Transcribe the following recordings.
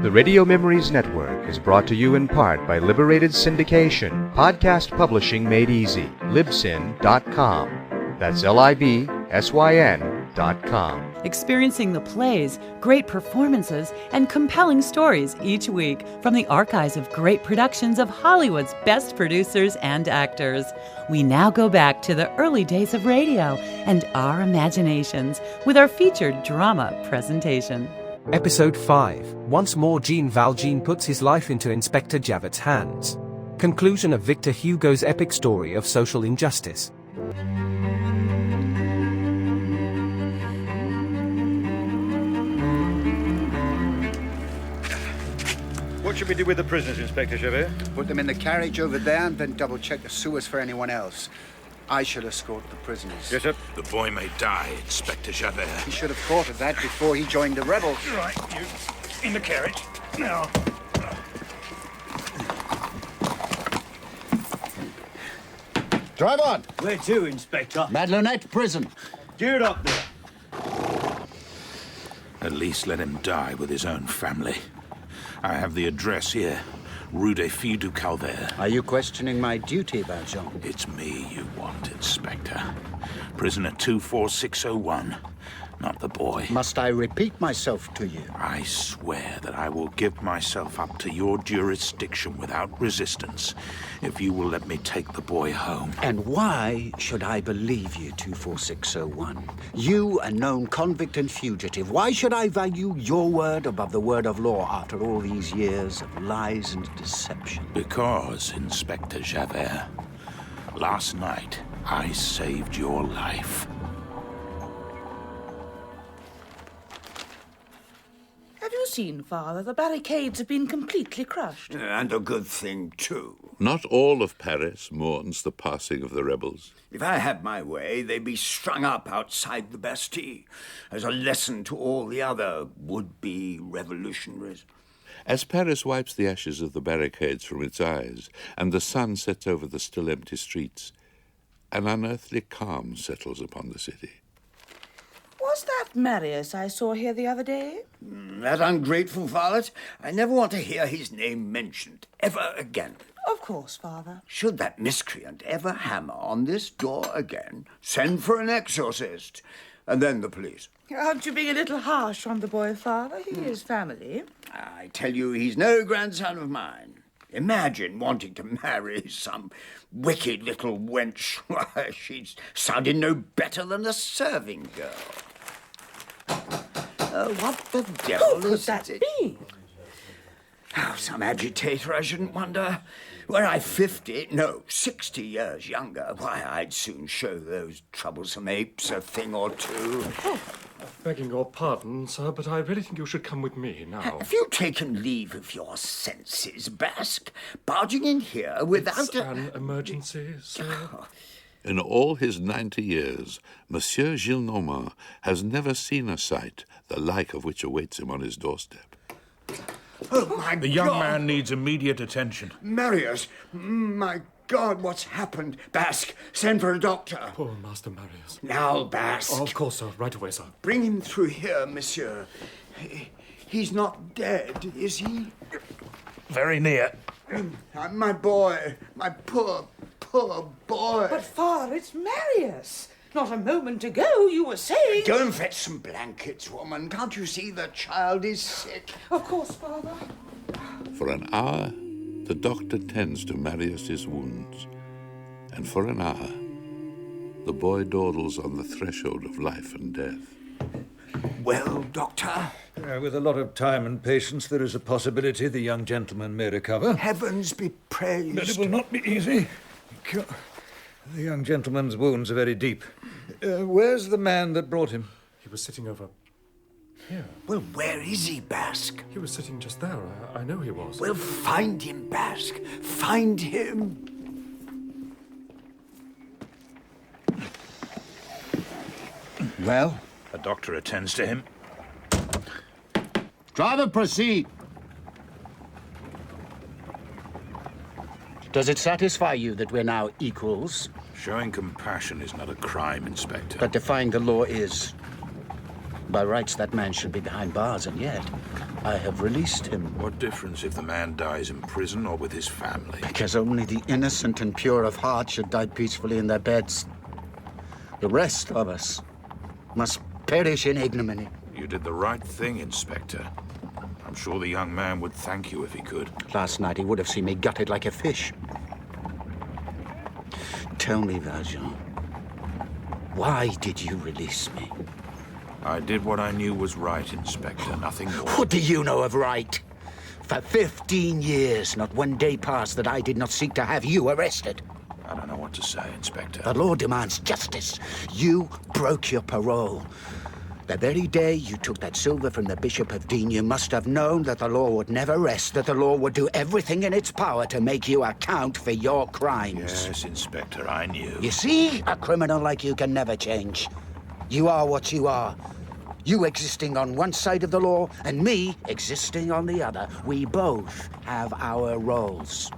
The Radio Memories Network is brought to you in part by Liberated Syndication, podcast publishing made easy, libsyn.com. That's libsyn.com. Experiencing the plays, great performances, and compelling stories each week from the archives of great productions of Hollywood's best producers and actors. We now go back to the early days of radio and our imaginations with our featured drama presentation. Episode 5. Once more Jean Valjean puts his life into Inspector Javot's hands. Conclusion of Victor Hugo's epic story of social injustice. What should we do with the prisoners, Inspector Javert? Put them in the carriage over there and then double-check the sewers for anyone else. I shall escort the prisoners. Yes, sir. The boy may die, Inspector Javert. He should have thought of that before he joined the rebels. Right, you in the carriage. Now. Drive on! Where to, Inspector? Madelonette Prison. Geared up there. At least let him die with his own family. I have the address here. Rue des Filles du Calvaire. Are you questioning my duty, Valjean? It's me you want, Inspector. Prisoner 24601. Not the boy. Must I repeat myself to you? I swear that I will give myself up to your jurisdiction without resistance if you will let me take the boy home. And why should I believe you, 24601? You, a known convict and fugitive, why should I value your word above the word of law after all these years of lies and deception? Because, Inspector Javert, last night I saved your life. Have you seen, Father? The barricades have been completely crushed. And a good thing, too. Not all of Paris mourns the passing of the rebels. If I had my way, they'd be strung up outside the Bastille as a lesson to all the other would-be revolutionaries. As Paris wipes the ashes of the barricades from its eyes and the sun sets over the still empty streets, an unearthly calm settles upon the city. Was that Marius I saw here the other day? That ungrateful varlet? I never want to hear his name mentioned, ever again. Of course, Father. Should that miscreant ever hammer on this door again, send for an exorcist, and then the police. Aren't you being a little harsh on the boy, Father? He is family. I tell you, he's no grandson of mine. Imagine wanting to marry some wicked little wench. Why, she's sounded no better than a serving girl. What the devil Who is could that be? Oh, some agitator, I shouldn't wonder. Were I 50, no, 60 years younger, why, I'd soon show those troublesome apes a thing or two. Begging your pardon, sir, but I really think you should come with me now. Have you taken leave of your senses, Basque? Barging in here without It's an emergency, sir. In all his 90 years, Monsieur Gillenormand has never seen a sight the like of which awaits him on his doorstep. Oh, my God! The young man needs immediate attention. Marius, my God, what's happened? Basque, send for a doctor. Poor Master Marius. Now, Basque. Oh, of course, sir. Right away, sir. Bring him through here, monsieur. He's not dead, is he? Very near. My boy, my poor boy. But, Father, it's Marius. Not a moment ago you were saying... Go and fetch some blankets, woman. Can't you see the child is sick? Of course, Father. For an hour, the doctor tends to Marius's wounds, and for an hour, the boy dawdles on the threshold of life and death. Well, doctor? With a lot of time and patience, there is a possibility the young gentleman may recover. Heavens be praised. But it will not be easy. The young gentleman's wounds are very deep. Where's the man that brought him? He was sitting over here. Well, where is he, Basque? He was sitting just there. I know he was. Well, find him, Basque. Find him. Well? A doctor attends to him. Driver, proceed. Does it satisfy you that we're now equals? Showing compassion is not a crime, Inspector. But defying the law is. By rights, that man should be behind bars, and yet... I have released him. What difference if the man dies in prison or with his family? Because only the innocent and pure of heart should die peacefully in their beds. The rest of us must perish in ignominy. You did the right thing, Inspector. I'm sure the young man would thank you if he could. Last night he would have seen me gutted like a fish. Tell me, Valjean, why did you release me? I did what I knew was right, Inspector, nothing more. What do you know of right? For 15 years, not one day passed that I did not seek to have you arrested. I don't know what to say, Inspector. The law demands justice. You broke your parole. The very day you took that silver from the Bishop of Digne, you must have known that the law would never rest, that the law would do everything in its power to make you account for your crimes. Yes, Inspector, I knew. You see, a criminal like you can never change. You are what you are. You existing on one side of the law, and me existing on the other. We both have our roles.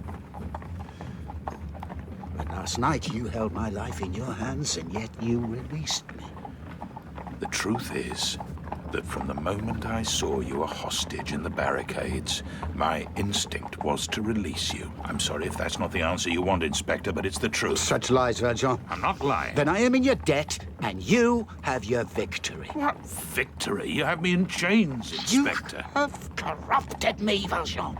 But last night you held my life in your hands, and yet you released me. The truth is that from the moment I saw you a hostage in the barricades, my instinct was to release you. I'm sorry if that's not the answer you want, Inspector, but it's the truth. Such lies, Valjean. I'm not lying. Then I am in your debt, and you have your victory. What victory? You have me in chains, Inspector. You have corrupted me, Valjean.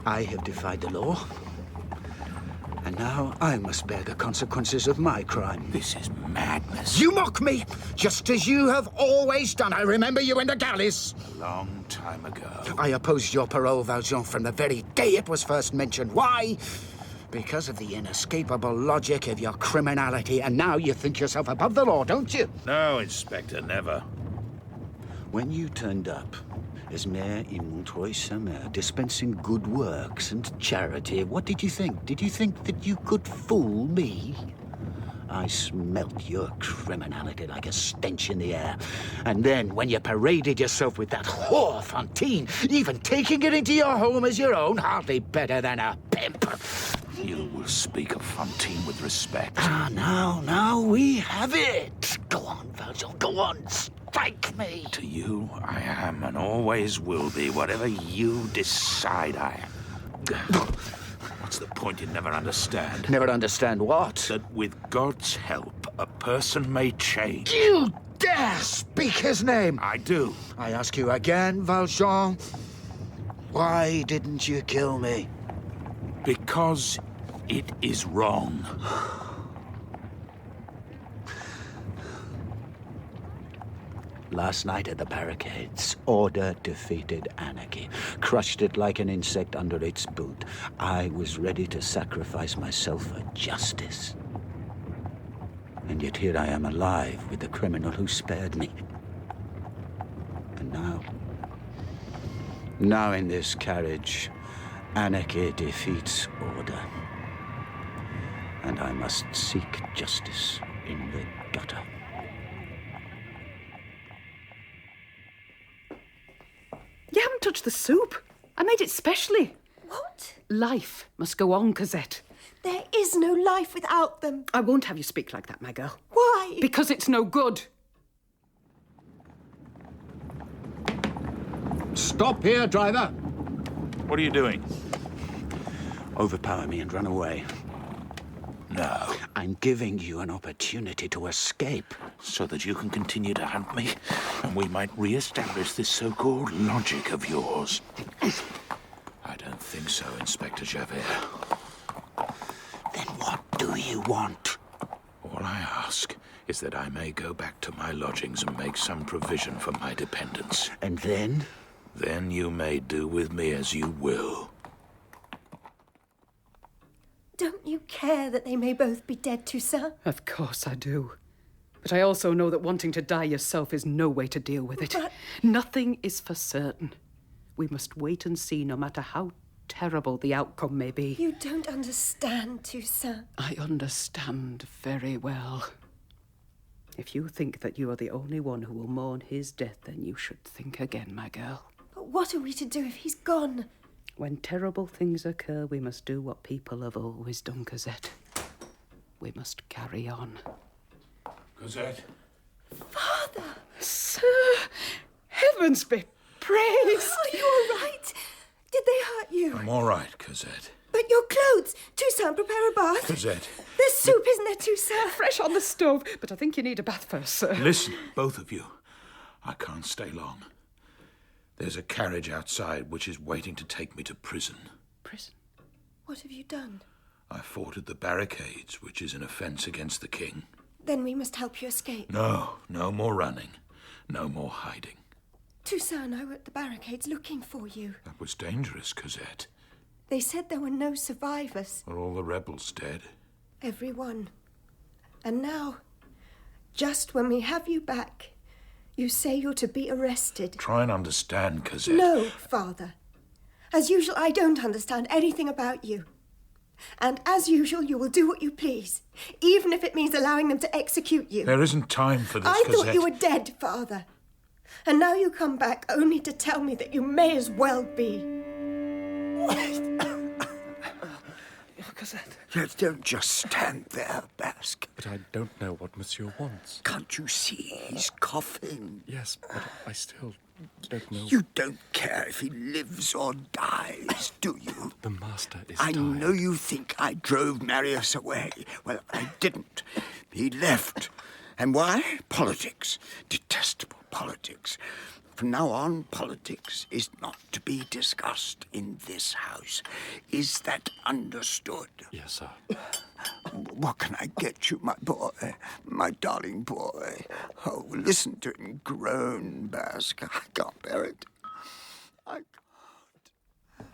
I have defied the law. And now I must bear the consequences of my crime. This is madness. You mock me, just as you have always done. I remember you in the galleys. A long time ago. I opposed your parole, Valjean, from the very day it was first mentioned. Why? Because of the inescapable logic of your criminality. And now you think yourself above the law, don't you? No, Inspector, never. When you turned up as Mayor in Montreuil-sur-Mer, dispensing good works and charity, what did you think? Did you think that you could fool me? I smelt your criminality like a stench in the air. And then, when you paraded yourself with that whore Fantine, even taking it into your home as your own, hardly better than a pimp. You will speak of Fantine with respect. Now we have it. Go on, Valjean, go on. Strike me. To you, I am and always will be whatever you decide I am. What's the point you never understand? Never understand what? That with God's help, a person may change. You dare speak his name? I do. I ask you again, Valjean, why didn't you kill me? Because it is wrong. Last night at the barricades, order defeated anarchy, crushed it like an insect under its boot. I was ready to sacrifice myself for justice. And yet here I am alive with the criminal who spared me. And now in this carriage, anarchy defeats order. And I must seek justice in the gutter. You haven't touched the soup. I made it specially. What? Life must go on, Cosette. There is no life without them. I won't have you speak like that, my girl. Why? Because it's no good. Stop here, driver. What are you doing? Overpower me and run away. No. I'm giving you an opportunity to escape. So that you can continue to hunt me, and we might re-establish this so-called logic of yours. I don't think so, Inspector Javert. Then what do you want? All I ask is that I may go back to my lodgings and make some provision for my dependents. And then? Then you may do with me as you will. Don't you care that they may both be dead, Toussaint? Of course I do. But I also know that wanting to die yourself is no way to deal with it. But... Nothing is for certain. We must wait and see, no matter how terrible the outcome may be. You don't understand, Toussaint. I understand very well. If you think that you are the only one who will mourn his death, then you should think again, my girl. But what are we to do if he's gone? When terrible things occur, we must do what people have always done, Cosette. We must carry on. Cosette? Father! Sir! Heavens be praised! Are you all right? Did they hurt you? I'm all right, Cosette. But your clothes! Toussaint, prepare a bath. Cosette. There's soup, isn't there, Toussaint? Fresh on the stove, but I think you need a bath first, sir. Listen, both of you. I can't stay long. There's a carriage outside which is waiting to take me to prison. Prison? What have you done? I fought at the barricades, which is an offence against the king. Then we must help you escape. No more running. No more hiding. Toussaint and I were at the barricades looking for you. That was dangerous, Cosette. They said there were no survivors. Are all the rebels dead? Every one. And now, just when we have you back, you say you're to be arrested. Try and understand, Cosette. No, Father. As usual, I don't understand anything about you. And as usual, you will do what you please, even if it means allowing them to execute you. There isn't time for this, I Cosette. thought you were dead, Father. And now you come back only to tell me that you may as well be. Cosette. Yes, don't just stand there, Basque. But I don't know what Monsieur wants. Can't you see he's coughing? Yes, but I still don't know. You don't care if he lives or dies, do you? The master is I tired. know you think I drove Marius away. Well, I didn't. He left. And why? Politics. Detestable politics. From now on, politics is not to be discussed in this house. Is that understood? Yes, sir. What can I get you, my boy? My darling boy. Oh, listen to him groan, Basque. I can't bear it. I can't.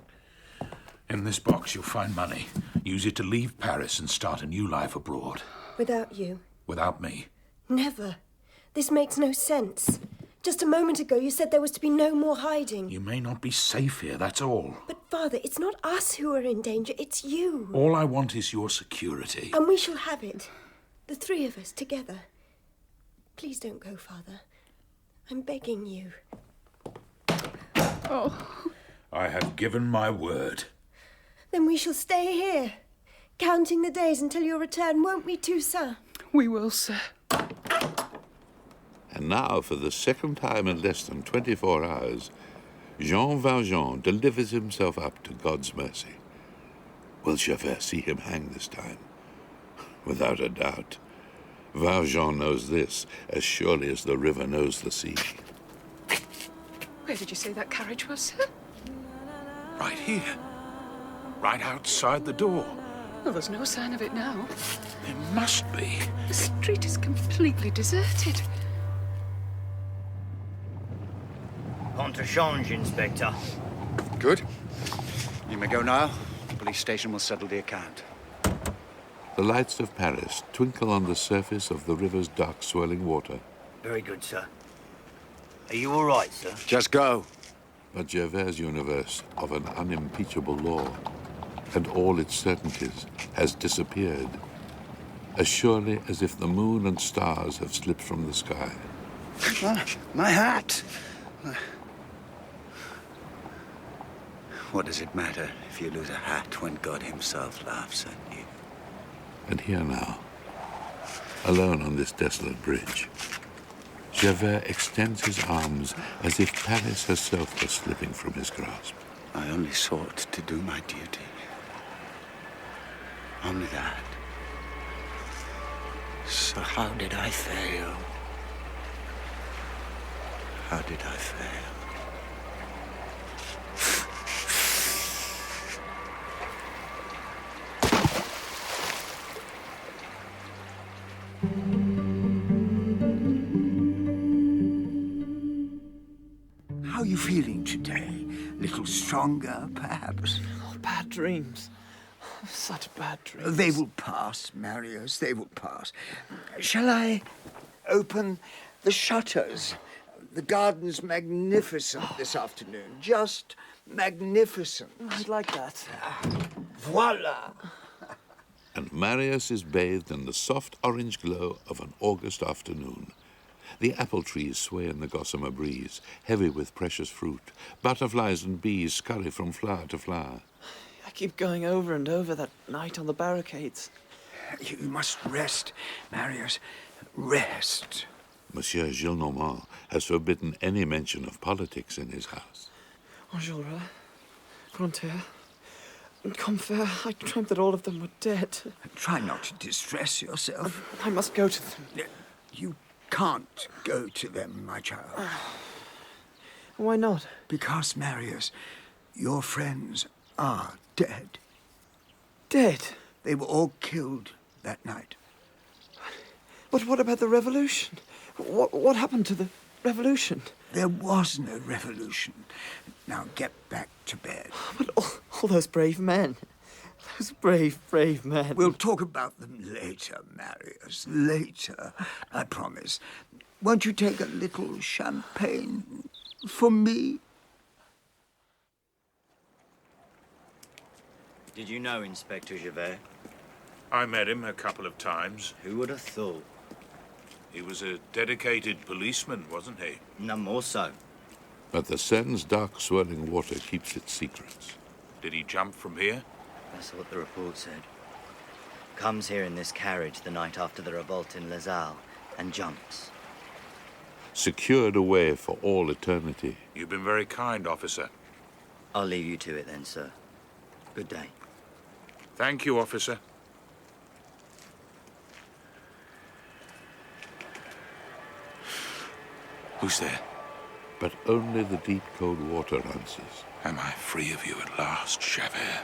In this box, you'll find money. Use it to leave Paris and start a new life abroad. Without you. Without me. Never. This makes no sense. Just a moment ago, you said there was to be no more hiding. You may not be safe here, that's all. But, Father, it's not us who are in danger, it's you. All I want is your security. And we shall have it. The three of us, together. Please don't go, Father. I'm begging you. Oh. I have given my word. Then we shall stay here, counting the days until your return, won't we, Toussaint? We will, sir. And now, for the second time in less than 24 hours, Jean Valjean delivers himself up to God's mercy. Will Javert see him hang this time? Without a doubt. Valjean knows this as surely as the river knows the sea. Where did you say that carriage was, sir? Right here. Right outside the door. Well, there's no sign of it now. There must be. The street is completely deserted. Contre change, Inspector. Good. You may go now. The police station will settle the account. The lights of Paris twinkle on the surface of the river's dark swirling water. Very good, sir. Are you all right, sir? Just go. But Javert's universe of an unimpeachable law and all its certainties has disappeared, as surely as if the moon and stars have slipped from the sky. My hat! What does it matter if you lose a hat when God himself laughs at you? And here now, alone on this desolate bridge, Javert extends his arms as if Paris herself was slipping from his grasp. I only sought to do my duty. Only that. So how did I fail? How did I fail? How are you feeling today? A little stronger, perhaps? Oh, bad dreams. Such bad dreams. They will pass, Marius, they will pass. Shall I open the shutters? The garden's magnificent this afternoon. Just magnificent. I'd like that. Voila! And Marius is bathed in the soft orange glow of an August afternoon. The apple trees sway in the gossamer breeze, heavy with precious fruit. Butterflies and bees scurry from flower to flower. I keep going over and over that night on the barricades. You must rest, Marius. Rest. Monsieur Gillenormand has forbidden any mention of politics in his house. Enjolras, Grantaire, and Combeferre, I dreamt that all of them were dead. Try not to distress yourself. I must go to them. You can't go to them, my child. Why not? Because, Marius, your friends are dead. Dead? They were all killed that night. But what about the revolution? What happened to the revolution? There was no revolution. Now get back to bed. But all those brave men. Those brave men. We'll talk about them later, Marius. Later, I promise. Won't you take a little champagne for me? Did you know Inspector Javert? I met him a couple of times. Who would have thought? He was a dedicated policeman, wasn't he? None more so. But the Seine's dark swirling water keeps its secrets. Did he jump from here? That's what the report said. Comes here in this carriage the night after the revolt in Les Halles and jumps. Secured away for all eternity. You've been very kind, officer. I'll leave you to it then, sir. Good day. Thank you, officer. Who's there? But only the deep, cold water answers. Am I free of you at last, Javert?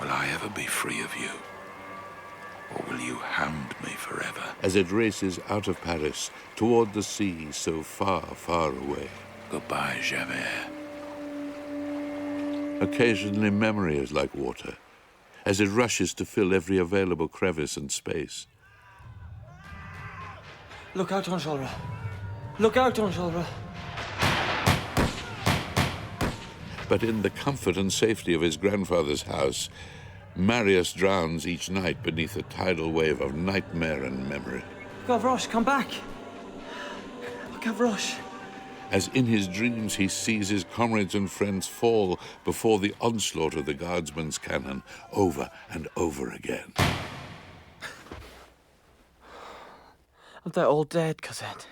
Will I ever be free of you? Or will you hound me forever? As it races out of Paris toward the sea so far, far away. Goodbye, Javert. Occasionally memory is like water, as it rushes to fill every available crevice and space. Look out, Enjolras. Look out, Enjolras. But in the comfort and safety of his grandfather's house, Marius drowns each night beneath a tidal wave of nightmare and memory. Gavroche, come back! Gavroche! As in his dreams he sees his comrades and friends fall before the onslaught of the guardsman's cannon over and over again. They're all dead, Cosette.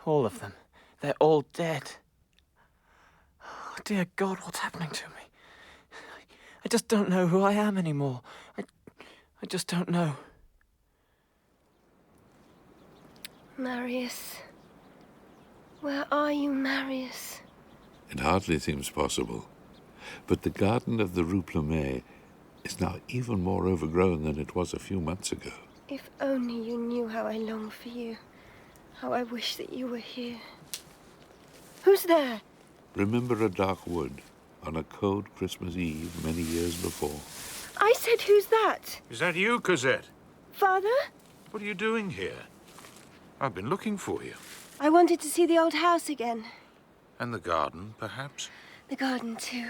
All of them. They're all dead. Oh, dear God, what's happening to me? I just don't know who I am anymore. I just don't know. Marius. Where are you, Marius? It hardly seems possible. But the garden of the Rue Plumet is now even more overgrown than it was a few months ago. If only you knew how I long for you. How I wish that you were here. Who's there? Remember a dark wood on a cold Christmas Eve many years before? I said, who's that? Is that you, Cosette? Father? What are you doing here? I've been looking for you. I wanted to see the old house again. And the garden, perhaps? The garden, too.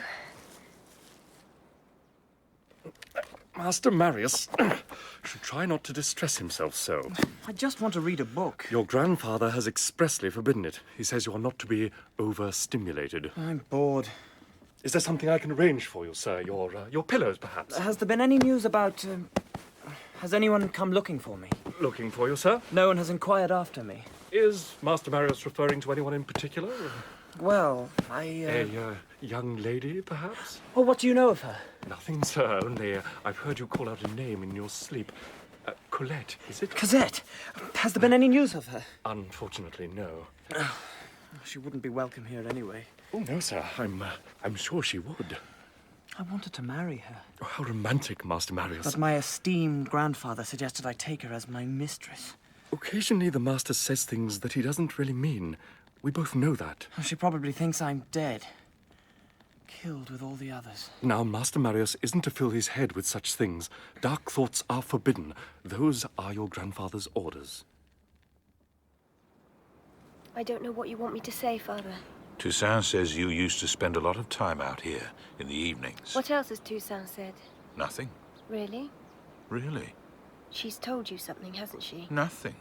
Master Marius should try not to distress himself so. I just want to read a book. Your grandfather has expressly forbidden it. He says you are not to be overstimulated. I'm bored. Is there something I can arrange for you, sir? Your pillows, perhaps? Has there been any news about... has anyone come looking for me? Looking for you, sir? No one has inquired after me. Is Master Marius referring to anyone in particular? Well, A young lady, perhaps? Oh, what do you know of her? Nothing, sir. Only I've heard you call out a name in your sleep. Colette, is it? Cosette! Has there been any news of her? Unfortunately, no. She wouldn't be welcome here anyway. Oh, no, sir. I'm sure she would. I wanted to marry her. Oh, how romantic, Master Marius. But my esteemed grandfather suggested I take her as my mistress. Occasionally the master says things that he doesn't really mean. We both know that. She probably thinks I'm dead. Killed with all the others. Now, Master Marius isn't to fill his head with such things. Dark thoughts are forbidden. Those are your grandfather's orders. I don't know what you want me to say, Father. Toussaint says you used to spend a lot of time out here in the evenings. What else has Toussaint said? Nothing. Really? Really? She's told you something, hasn't she? Nothing.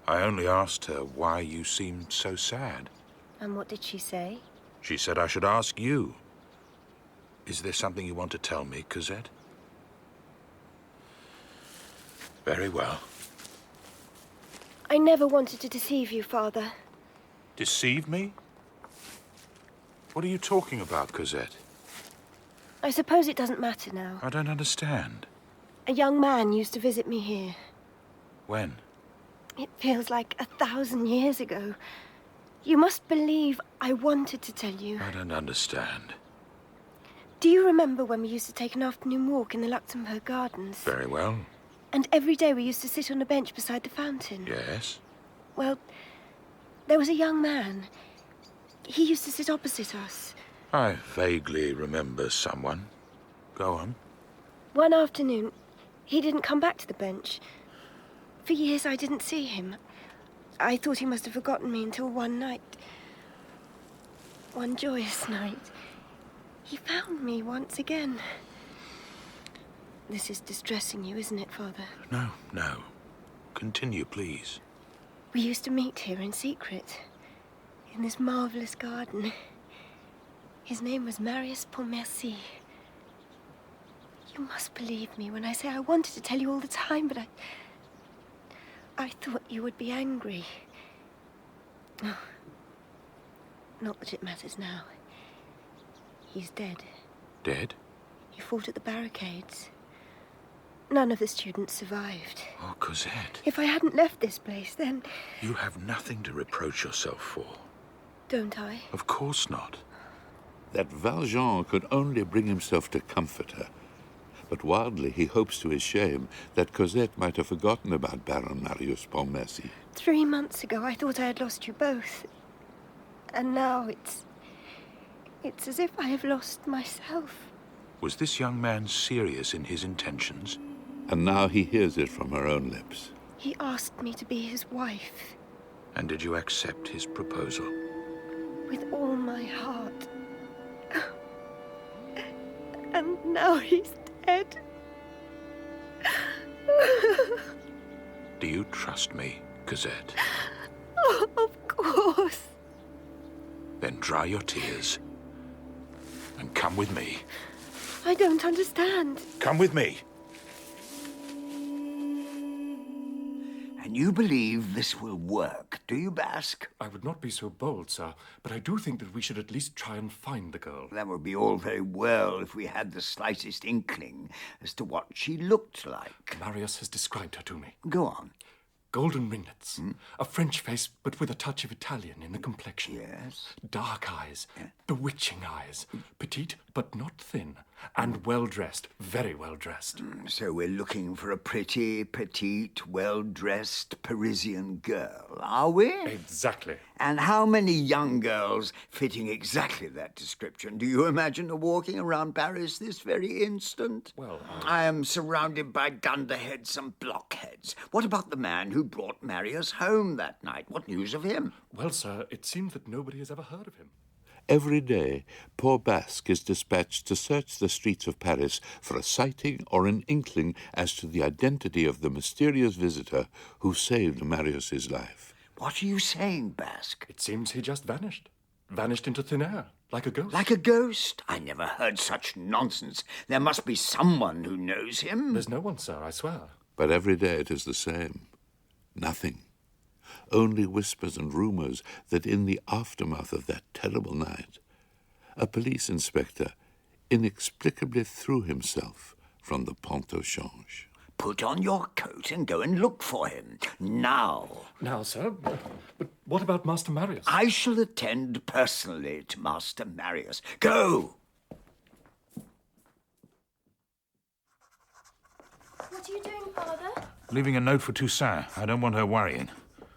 I only asked her why you seemed so sad. And what did she say? She said I should ask you. Is there something you want to tell me, Cosette? Very well. I never wanted to deceive you, Father. Deceive me? What are you talking about, Cosette? I suppose it doesn't matter now. I don't understand. A young man used to visit me here. When? It feels like 1,000 years ago. You must believe I wanted to tell you. I don't understand. Do you remember when we used to take an afternoon walk in the Luxembourg Gardens? Very well. And every day we used to sit on a bench beside the fountain? Yes? Well, there was a young man. He used to sit opposite us. I vaguely remember someone. Go on. One afternoon, he didn't come back to the bench. For years I didn't see him. I thought he must have forgotten me until one night. One joyous night. He found me once again. This is distressing you, isn't it, Father? No, no. Continue, please. We used to meet here in secret, in this marvelous garden. His name was Marius Pontmercy. You must believe me when I say I wanted to tell you all the time, but I thought you would be angry. Oh, not that it matters now. He's dead. Dead? He fought at the barricades. None of the students survived. Oh, Cosette. If I hadn't left this place, then... You have nothing to reproach yourself for. Don't I? Of course not. That Valjean could only bring himself to comfort her. But wildly he hopes to his shame that Cosette might have forgotten about Baron Marius Pontmercy. 3 months ago I thought I had lost you both. And now it's as if I have lost myself. Was this young man serious in his intentions? And now he hears it from her own lips. He asked me to be his wife. And did you accept his proposal? With all my heart. And now he's dead. Do you trust me, Cosette? Oh, of course. Then dry your tears and come with me. I don't understand. Come with me. And you believe this will work, do you, Basque? I would not be so bold, sir, but I do think that we should at least try and find the girl. That would be all very well if we had the slightest inkling as to what she looked like. Marius has described her to me. Go on. Golden ringlets, a French face, but with a touch of Italian in the complexion. Yes. Dark eyes, bewitching eyes, petite but not thin, and well-dressed, very well-dressed. So we're looking for a pretty, petite, well-dressed Parisian girl, are we? Exactly. And how many young girls fitting exactly that description do you imagine are walking around Paris this very instant? Well, I am surrounded by dunderheads and blockheads. What about the man who brought Marius home that night? What news of him? Well, sir, it seems that nobody has ever heard of him. Every day, poor Basque is dispatched to search the streets of Paris for a sighting or an inkling as to the identity of the mysterious visitor who saved Marius's life. What are you saying, Basque? It seems he just vanished. Vanished into thin air, like a ghost. Like a ghost? I never heard such nonsense. There must be someone who knows him. There's no one, sir, I swear. But every day it is the same. Nothing. Only whispers and rumours that in the aftermath of that terrible night, a police inspector inexplicably threw himself from the Pont au Change. Put on your coat and go and look for him. Now. Now, sir? But what about Master Marius? I shall attend personally to Master Marius. Go! What are you doing, Father? Leaving a note for Toussaint. I don't want her worrying.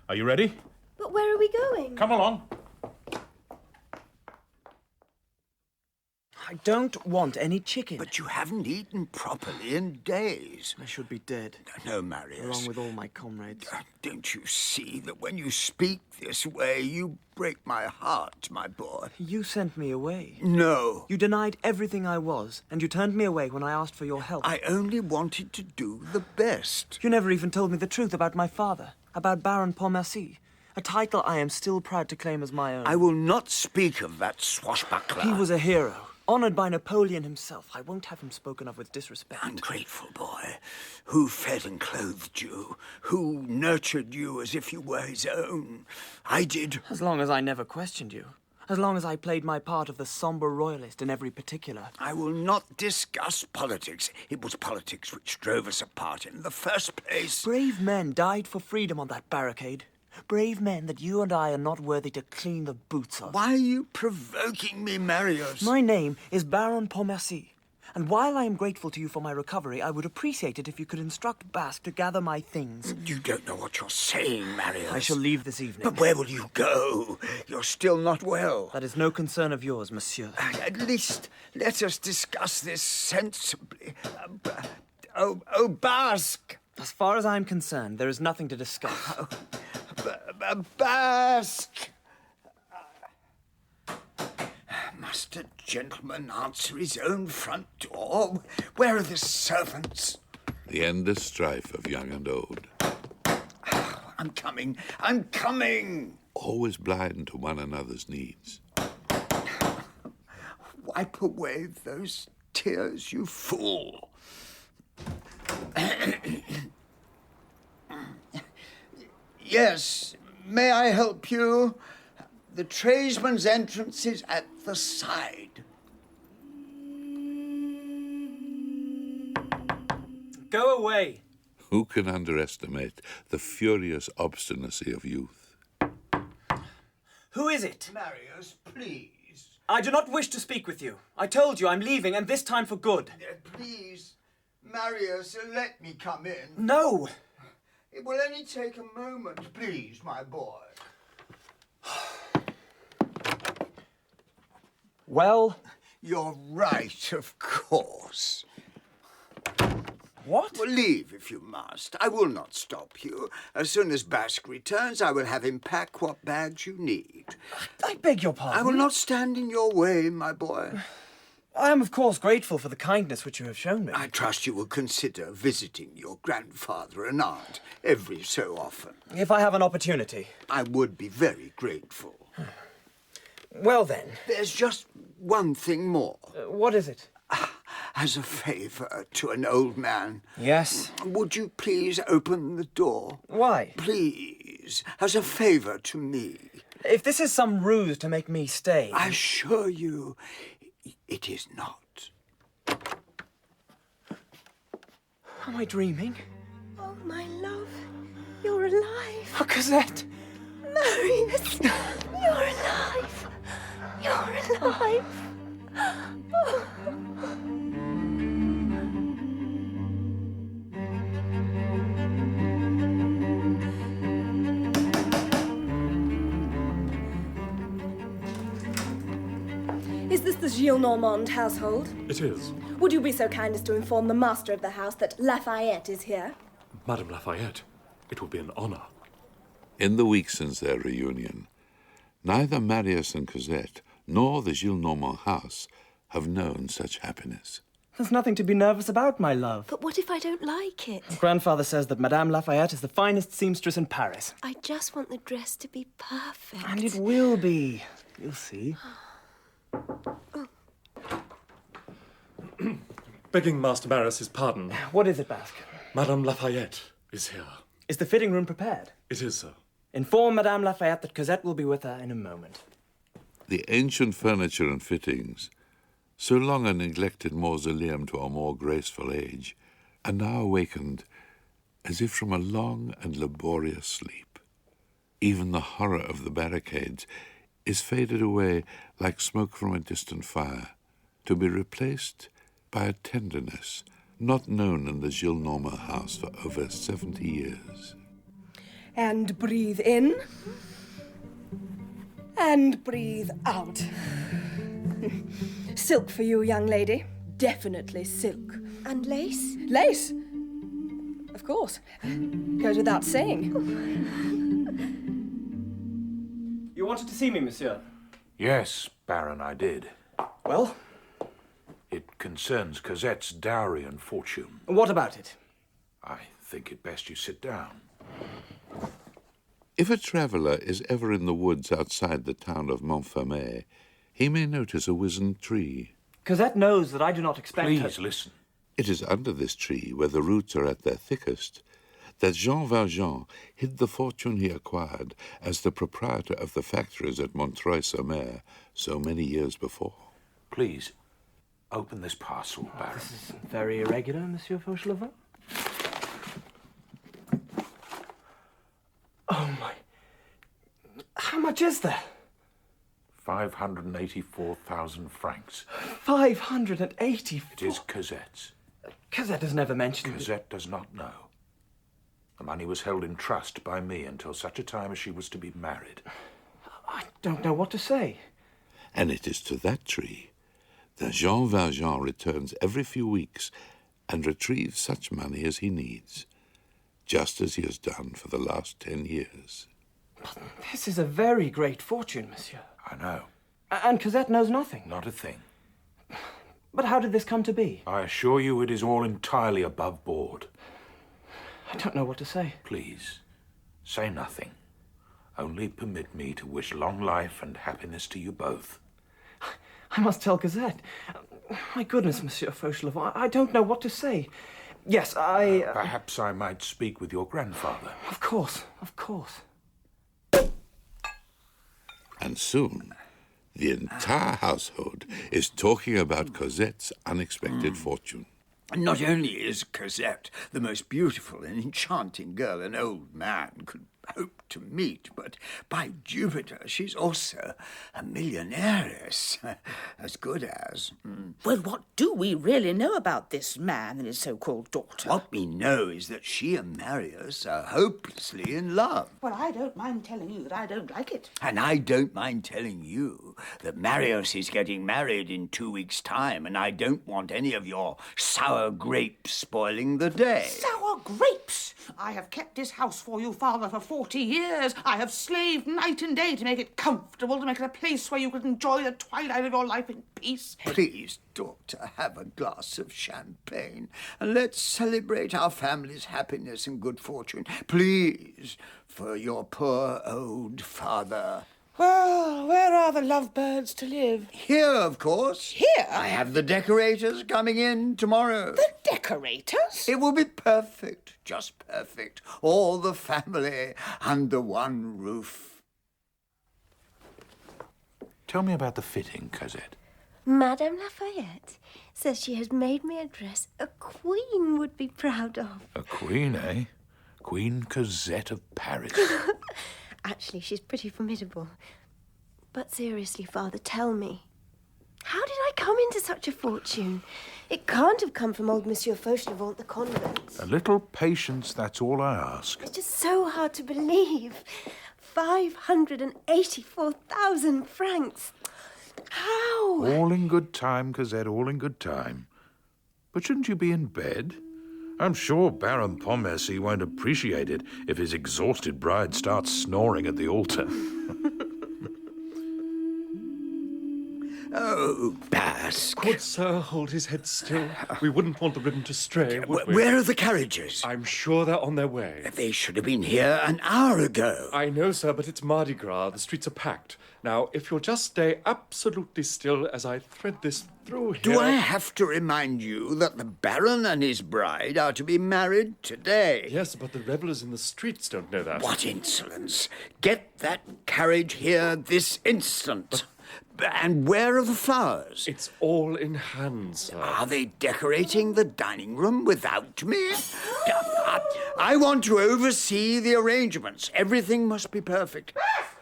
Are you ready? But where are we going? Come along. I don't want any chicken. But you haven't eaten properly in days. I should be dead. No, Marius. Along with all my comrades. Don't you see that when you speak this way, you break my heart, my boy? You sent me away. No. You denied everything I was, and you turned me away when I asked for your help. I only wanted to do the best. You never even told me the truth about my father, about Baron Pontmercy, a title I am still proud to claim as my own. I will not speak of that swashbuckler. He was a hero. Honoured by Napoleon himself. I won't have him spoken of with disrespect. Ungrateful boy. Who fed and clothed you? Who nurtured you as if you were his own? I did. As long as I never questioned you. As long as I played my part of the sombre royalist in every particular. I will not discuss politics. It was politics which drove us apart in the first place. Brave men died for freedom on that barricade. Brave men that you and I are not worthy to clean the boots of. Why are you provoking me, Marius? My name is Baron Pontmercy. And while I am grateful to you for my recovery, I would appreciate it if you could instruct Basque to gather my things. You don't know what you're saying, Marius. I shall leave this evening. But where will you go? You're still not well. That is no concern of yours, monsieur. At least let us discuss this sensibly. Basque! As far as I'm concerned, there is nothing to discuss. Basque! Must a gentleman answer his own front door? Where are the servants? The endless strife of young and old. I'm coming. I'm coming! Always blind to one another's needs. Wipe away those tears, you fool. Yes, may I help you? The tradesman's entrance is at the side. Go away. Who can underestimate the furious obstinacy of youth? Who is it? Marius, please. I do not wish to speak with you. I told you I'm leaving, and this time for good. Please, Marius, let me come in. No! It will only take a moment, please, my boy. Well? You're right, of course. What? Well, leave if you must. I will not stop you. As soon as Basque returns, I will have him pack what bags you need. I beg your pardon? I will not stand in your way, my boy. I am, of course, grateful for the kindness which you have shown me. I trust you will consider visiting your grandfather and aunt every so often. If I have an opportunity. I would be very grateful. Well, then. There's just one thing more. What is it? As a favour to an old man. Yes? Would you please open the door? Why? Please, as a favour to me. If this is some ruse to make me stay... I assure you, it is not. Am I dreaming? Oh, my love, you're alive. Oh, Cosette! Marius, you're alive. You're alive. Oh. Is this the Gillenormand household? It is. Would you be so kind as to inform the master of the house that Lafayette is here? Madame Lafayette, it will be an honor. In the week since their reunion, neither Marius and Cosette nor the Gillenormand house have known such happiness. There's nothing to be nervous about, my love. But what if I don't like it? Grandfather says that Madame Lafayette is the finest seamstress in Paris. I just want the dress to be perfect. And it will be. You'll see. Begging Master Marius' pardon. What is it, Basque? Madame Lafayette is here. Is the fitting room prepared? It is, sir. Inform Madame Lafayette that Cosette will be with her in a moment. The ancient furniture and fittings, so long a neglected mausoleum to a more graceful age, are now awakened as if from a long and laborious sleep. Even the horror of the barricades is faded away like smoke from a distant fire, to be replaced by a tenderness not known in the Gillenormand house for over 70 years. And breathe in. And breathe out. Silk for you, young lady. Definitely silk. And lace? Lace? Of course. Goes without saying. You wanted to see me, monsieur? Yes, Baron, I did. Well? It concerns Cosette's dowry and fortune. What about it? I think it best you sit down. If a traveller is ever in the woods outside the town of Montfermeil, he may notice a wizened tree. Cosette knows that I do not expect her... Please listen. It is under this tree, where the roots are at their thickest, that Jean Valjean hid the fortune he acquired as the proprietor of the factories at Montreuil-sur-Mer so many years before. Please, open this parcel, Baron. This is very irregular, Monsieur Fauchelevent. Oh, my... How much is there? 584,000 francs. 584? It is Cosette's. Cosette has never mentioned... Cosette does not know. The money was held in trust by me until such a time as she was to be married. I don't know what to say. And it is to that tree that Jean Valjean returns every few weeks and retrieves such money as he needs, just as he has done for the last 10 years. But this is a very great fortune, monsieur. I know. And Cosette knows nothing. Not a thing. But how did this come to be? I assure you it is all entirely above board. I don't know what to say. Please, say nothing. Only permit me to wish long life and happiness to you both. I must tell Cosette. My goodness, Monsieur Fauchelevent, I don't know what to say. Yes, Perhaps I might speak with your grandfather. Of course, of course. And soon, the entire household is talking about Cosette's unexpected fortune. Not only is Cosette the most beautiful and enchanting girl an old man could hope to meet, but by Jupiter, she's also a millionairess. As good as. Well, what do we really know about this man and his so-called daughter? What we know is that she and Marius are hopelessly in love. Well, I don't mind telling you that I don't like it. And I don't mind telling you that Marius is getting married in 2 weeks' time, and I don't want any of your sour grapes spoiling the day. Sour grapes! I have kept this house for you, Father, for 40 years. I have slaved night and day to make it comfortable, to make it a place where you could enjoy the twilight of your life in peace. Please, daughter, have a glass of champagne, and let's celebrate our family's happiness and good fortune. Please, for your poor old father. Well, where are the lovebirds to live? Here, of course. Here? I have the decorators coming in tomorrow. The decorators? It will be perfect, just perfect. All the family under one roof. Tell me about the fitting, Cosette. Madame Lafayette says she has made me a dress a queen would be proud of. A queen, eh? Queen Cosette of Paris. Actually, she's pretty formidable. But seriously, Father, tell me, how did I come into such a fortune? It can't have come from old Monsieur Fauchelevent at the convent. A little patience, that's all I ask. It's just so hard to believe. 584,000 francs. How? All in good time, Cosette, all in good time. But shouldn't you be in bed? I'm sure Baron Pontmercy won't appreciate it if his exhausted bride starts snoring at the altar. Oh, Basque. Could Sir hold his head still? We wouldn't want the ribbon to stray, would we? Where are the carriages? I'm sure they're on their way. They should have been here an hour ago. I know, sir, but it's Mardi Gras. The streets are packed. Now, if you'll just stay absolutely still as I thread this through here... Do I have to remind you that the Baron and his bride are to be married today? Yes, but the revellers in the streets don't know that. What insolence! Get that carriage here this instant. And where are the flowers? It's all in hand, sir. Are they decorating the dining room without me? I want to oversee the arrangements. Everything must be perfect.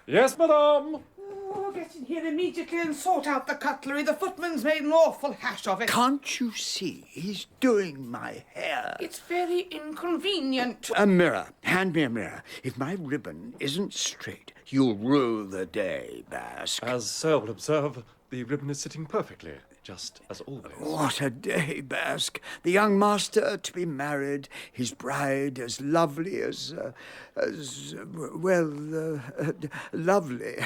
Yes, madame. Oh, get in here immediately and sort out the cutlery. The footman's made an awful hash of it. Can't you see? He's doing my hair. It's very inconvenient. A mirror. Hand me a mirror. If my ribbon isn't straight, you'll rue the day, Basque. As Sir will observe, the ribbon is sitting perfectly, just as always. What a day, Basque. The young master to be married, his bride as lovely as lovely.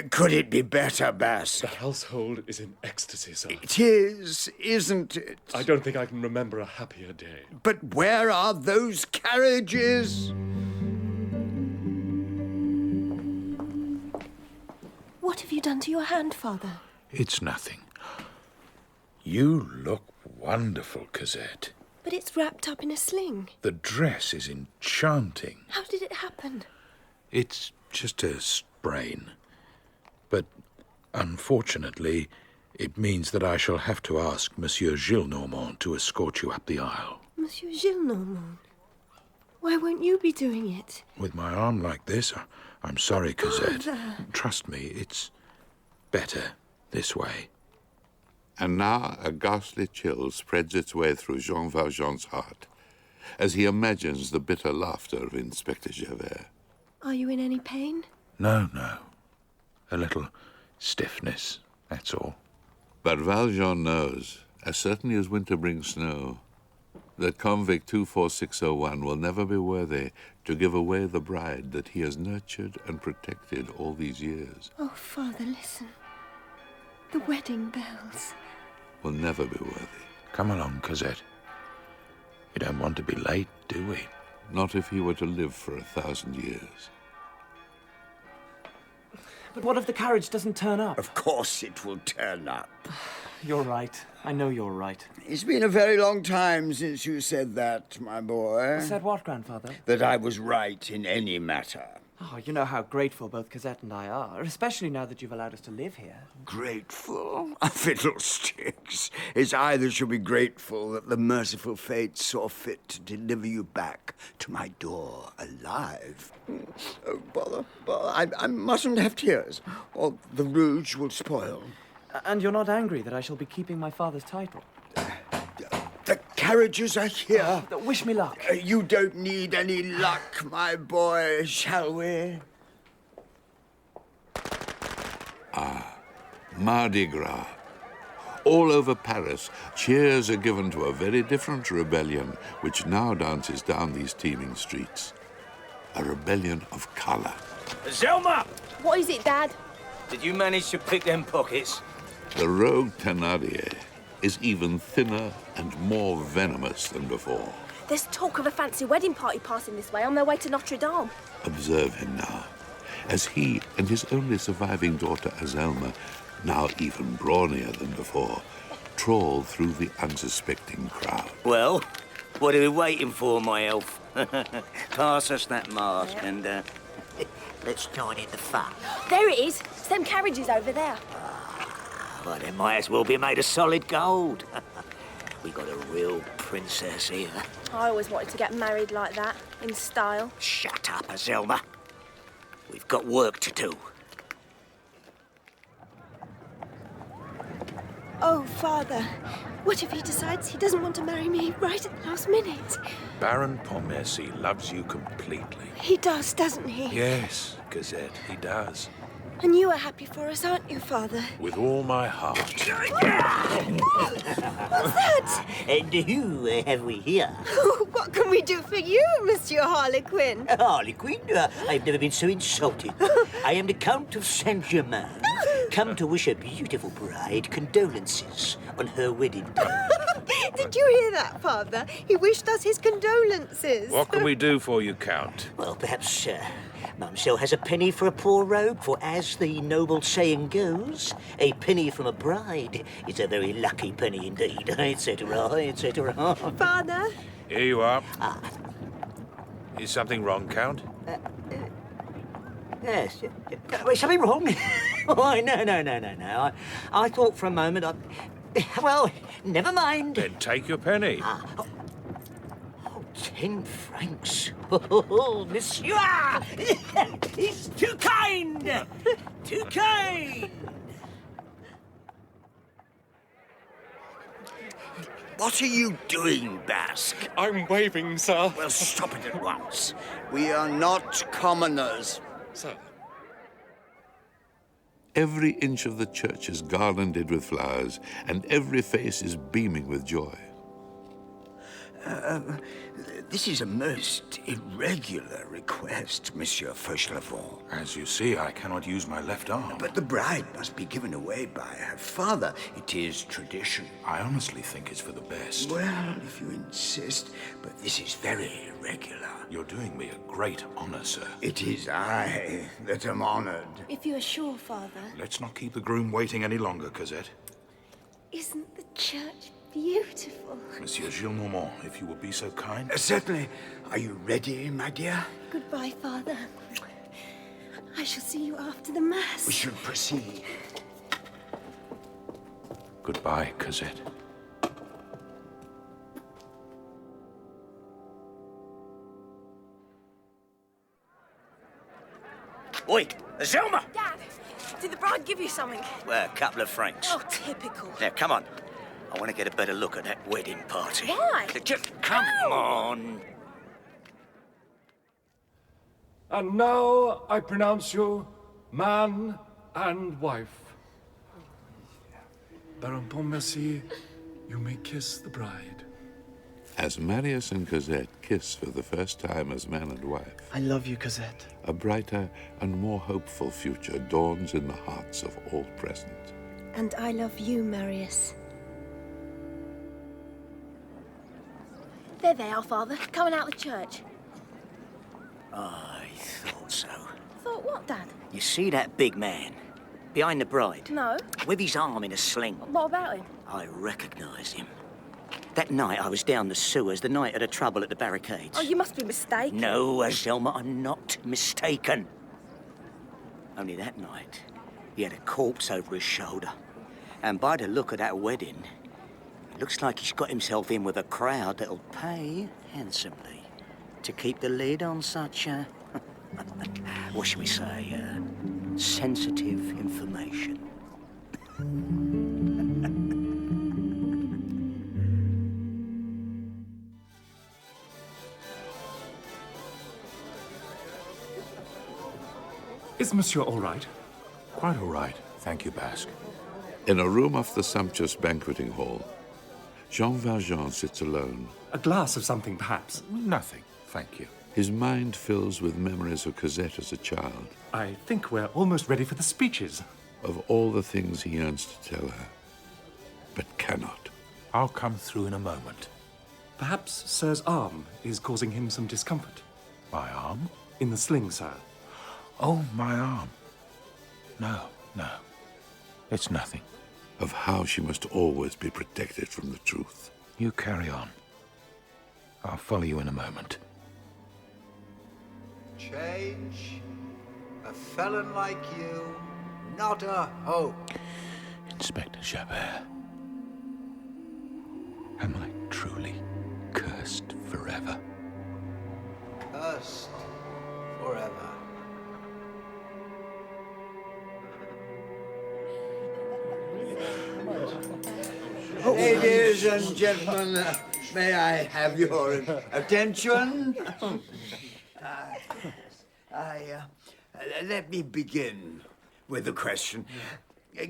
Could it be better, Basque? The household is in ecstasy, sir. It is, isn't it? I don't think I can remember a happier day. But where are those carriages? What have you done to your hand, Father? It's nothing. You look wonderful, Cosette. But it's wrapped up in a sling. The dress is enchanting. How did it happen? It's just a sprain. But unfortunately, it means that I shall have to ask Monsieur Gillenormand to escort you up the aisle. Monsieur Gillenormand? Why won't you be doing it? With my arm like this, I'm sorry, Cosette. Father. Trust me, it's better this way. And now a ghastly chill spreads its way through Jean Valjean's heart as he imagines the bitter laughter of Inspector Javert. Are you in any pain? No. A little stiffness, that's all. But Valjean knows, as certainly as winter brings snow, that convict 24601 will never be worthy to give away the bride that he has nurtured and protected all these years. Oh, Father, listen. The wedding bells. Will never be worthy. Come along, Cosette. We don't want to be late, do we? Not if he were to live for 1,000 years. But what if the carriage doesn't turn up? Of course it will turn up. You're right. I know you're right. It's been a very long time since you said that, my boy. Said what, Grandfather? That I was right in any matter. Oh, you know how grateful both Cosette and I are, especially now that you've allowed us to live here. Grateful? Fiddlesticks. It's I that should be grateful that the merciful fate saw fit to deliver you back to my door alive. Oh, bother. I mustn't have tears, or the rouge will spoil. And you're not angry that I shall be keeping my father's title? The carriages are here. Wish me luck. You don't need any luck, my boy, shall we? Mardi Gras. All over Paris, cheers are given to a very different rebellion which now dances down these teeming streets. A rebellion of colour. Zelma! What is it, Dad? Did you manage to pick them pockets? The rogue Thénardier is even thinner and more venomous than before. There's talk of a fancy wedding party passing this way on their way to Notre Dame. Observe him now, as he and his only surviving daughter, Azelma, now even brawnier than before, trawl through the unsuspecting crowd. Well, what are we waiting for, my elf? Pass us that mask and let's join in the fun. There it is. It's them carriages over there. Well, they might as well be made of solid gold. We got a real princess here. I always wanted to get married like that, in style. Shut up, Azelma. We've got work to do. Oh, Father, what if he decides he doesn't want to marry me right at the last minute? Baron Pontmercy loves you completely. He does, doesn't he? Yes, Cosette, he does. And you are happy for us, aren't you, Father? With all my heart. What's that? And who have we here? What can we do for you, Monsieur Harlequin? Harlequin? I've never been so insulted. I am the Count of Saint-Germain, come to wish a beautiful bride condolences on her wedding day. Did you hear that, Father? He wished us his condolences. What can we do for you, Count? Well, perhaps Mamselle has a penny for a poor rogue, for as the noble saying goes, a penny from a bride is a very lucky penny indeed, etc., etc. Father? Here you are. Is something wrong, Count? Yes. Wait, something wrong? Oh, no. I thought for a moment well, never mind. Then take your penny. 10 francs. Oh, monsieur! He's too kind! Too kind! What are you doing, Basque? I'm waving, sir. Well, stop it at once. We are not commoners. Sir. Every inch of the church is garlanded with flowers, and every face is beaming with joy. This is a most irregular request, Monsieur Fauchelevent. As you see, I cannot use my left arm. But the bride must be given away by her father. It is tradition. I honestly think it's for the best. Well, if you insist, but this is very irregular. You're doing me a great honor, sir. It is I that am honored. If you are sure, Father. Let's not keep the groom waiting any longer, Cosette. Isn't the church beautiful. Monsieur Gillenormand, if you will be so kind. Certainly. Are you ready, my dear? Goodbye, Father. I shall see you after the Mass. We should proceed. Goodbye, Cosette. Oi, Zelma! Dad, did the bride give you something? Well, a couple of francs. Oh, typical. Now, come on. I want to get a better look at that wedding party. Why? Just come on. And now I pronounce you man and wife. Baron Pontmercy, you may kiss the bride. As Marius and Cosette kiss for the first time as man and wife, I love you, Cosette. a brighter and more hopeful future dawns in the hearts of all present. And I love you, Marius. There they are, Father, coming out of the church. I thought so. Thought what, Dad? You see that big man behind the bride? No. With his arm in a sling. What about him? I recognise him. That night I was down the sewers, the night of the trouble at the barricades. Oh, you must be mistaken. No, Zelma, I'm not mistaken. Only that night, he had a corpse over his shoulder. And by the look of that wedding, it looks like he's got himself in with a crowd that'll pay handsomely to keep the lid on such, what shall we say, sensitive information. Is Monsieur all right? Quite all right. Thank you, Basque. In a room off the sumptuous banqueting hall, Jean Valjean sits alone. A glass of something, perhaps? Nothing, thank you. His mind fills with memories of Cosette as a child, I think we're almost ready for the speeches. of all the things he yearns to tell her, but cannot. I'll come through in a moment. Perhaps Sir's arm is causing him some discomfort. My arm? In the sling, sir. Oh, my arm. No. It's nothing. Of how she must always be protected from the truth. You carry on. I'll follow you in a moment. Change? A felon like you? Not a hope. Inspector Javert. Am I truly cursed forever? Cursed forever. Ladies and gentlemen, may I have your attention? Let me begin with a question.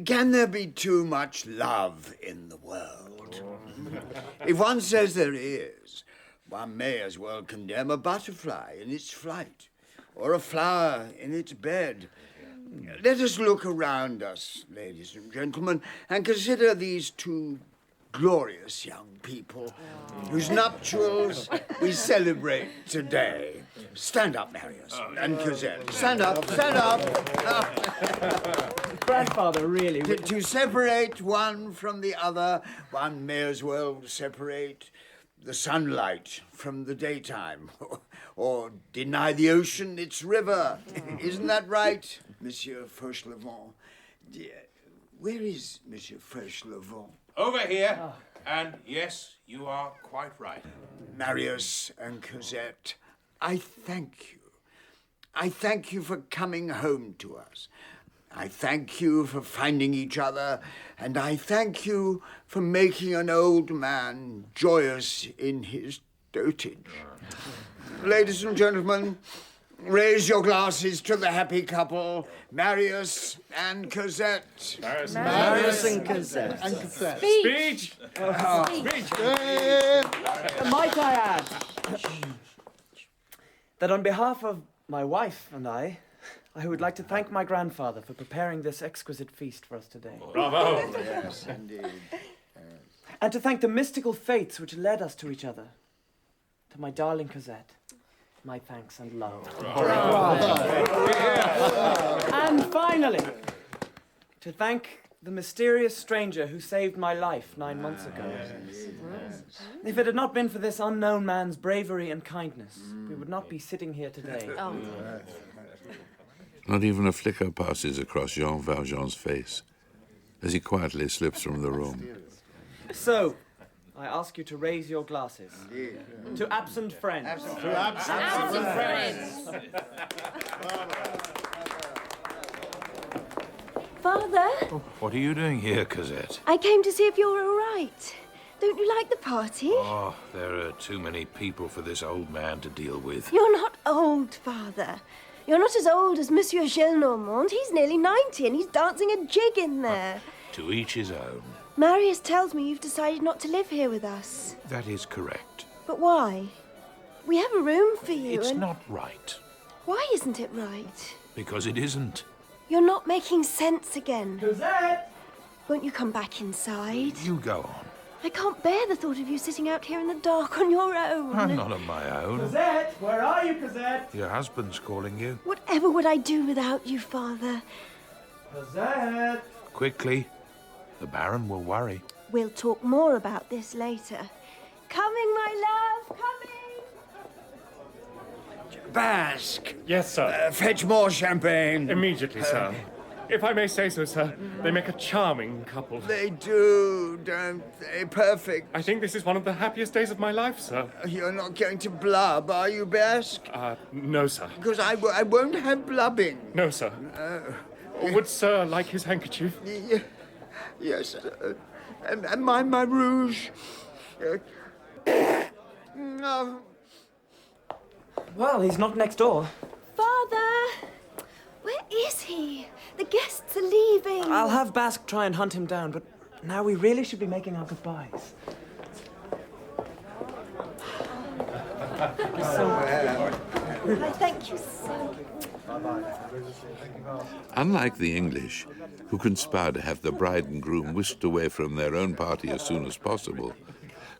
Can there be too much love in the world? If one says there is, one may as well condemn a butterfly in its flight, or a flower in its bed. Let us look around us, ladies and gentlemen, and consider these two glorious young people whose nuptials we celebrate today. Stand up, Marius and Cosette. Stand up, stand up. Grandfather, really? To separate one from the other, one may as well separate the sunlight from the daytime, or deny the ocean its river. Isn't that right, Monsieur Fauchelevent? Where is Monsieur Fauchelevent? Over here. And yes, you are quite right. Marius and Cosette, I thank you. I thank you for coming home to us. I thank you for finding each other, and I thank you for making an old man joyous in his dotage. Ladies and gentlemen, raise your glasses to the happy couple, Marius and Cosette. Marius and Cosette. And Cosette. Speech! Speech! Might I add that on behalf of my wife and I would like to thank my grandfather for preparing this exquisite feast for us today. Bravo! Yes, indeed. And to thank the mystical fates which led us to each other. To my darling Cosette, my thanks and love. And finally, to thank The mysterious stranger who saved my life 9 months ago. If it had not been for this unknown man's bravery and kindness, we would not be sitting here today. Not even a flicker passes across Jean Valjean's face as he quietly slips from the room. So, I ask you to raise your glasses. To absent friends. To absent friends. Father, What are you doing here, Cosette? I came to see if you're all right. Don't you like the party? Oh, there are too many people for this old man to deal with. You're not old, Father. You're not as old as Monsieur Gillenormand. He's nearly 90 and he's dancing a jig in there. To each his own. Marius tells me you've decided not to live here with us. That is correct. But why? We have a room for you. It's and not right. Why isn't it right? Because it isn't. You're not making sense again. Cosette! Won't you come back inside? You go on. I can't bear the thought of you sitting out here in the dark on your own. I'm not on my own. Cosette! Where are you, Cosette? Your husband's calling you. Whatever would I do without you, Father? Cosette! Quickly. The Baron will worry. We'll talk more about this later. Coming, my love, coming! Basque. Yes, sir. Fetch more champagne. Immediately, sir. If I may say so, sir, they make a charming couple. They do, don't they? Perfect. I think this is one of the happiest days of my life, sir. You're not going to blub, are you, Basque? No, sir. Because I won't have blubbing. No, sir. Would sir like his handkerchief? Yes. And mind my rouge. No. Well, he's not next door. Father! Where is he? The guests are leaving. I'll have Basque try and hunt him down, but now we really should be making our goodbyes. Thank you so much. Unlike the English, who conspire to have the bride and groom whisked away from their own party as soon as possible,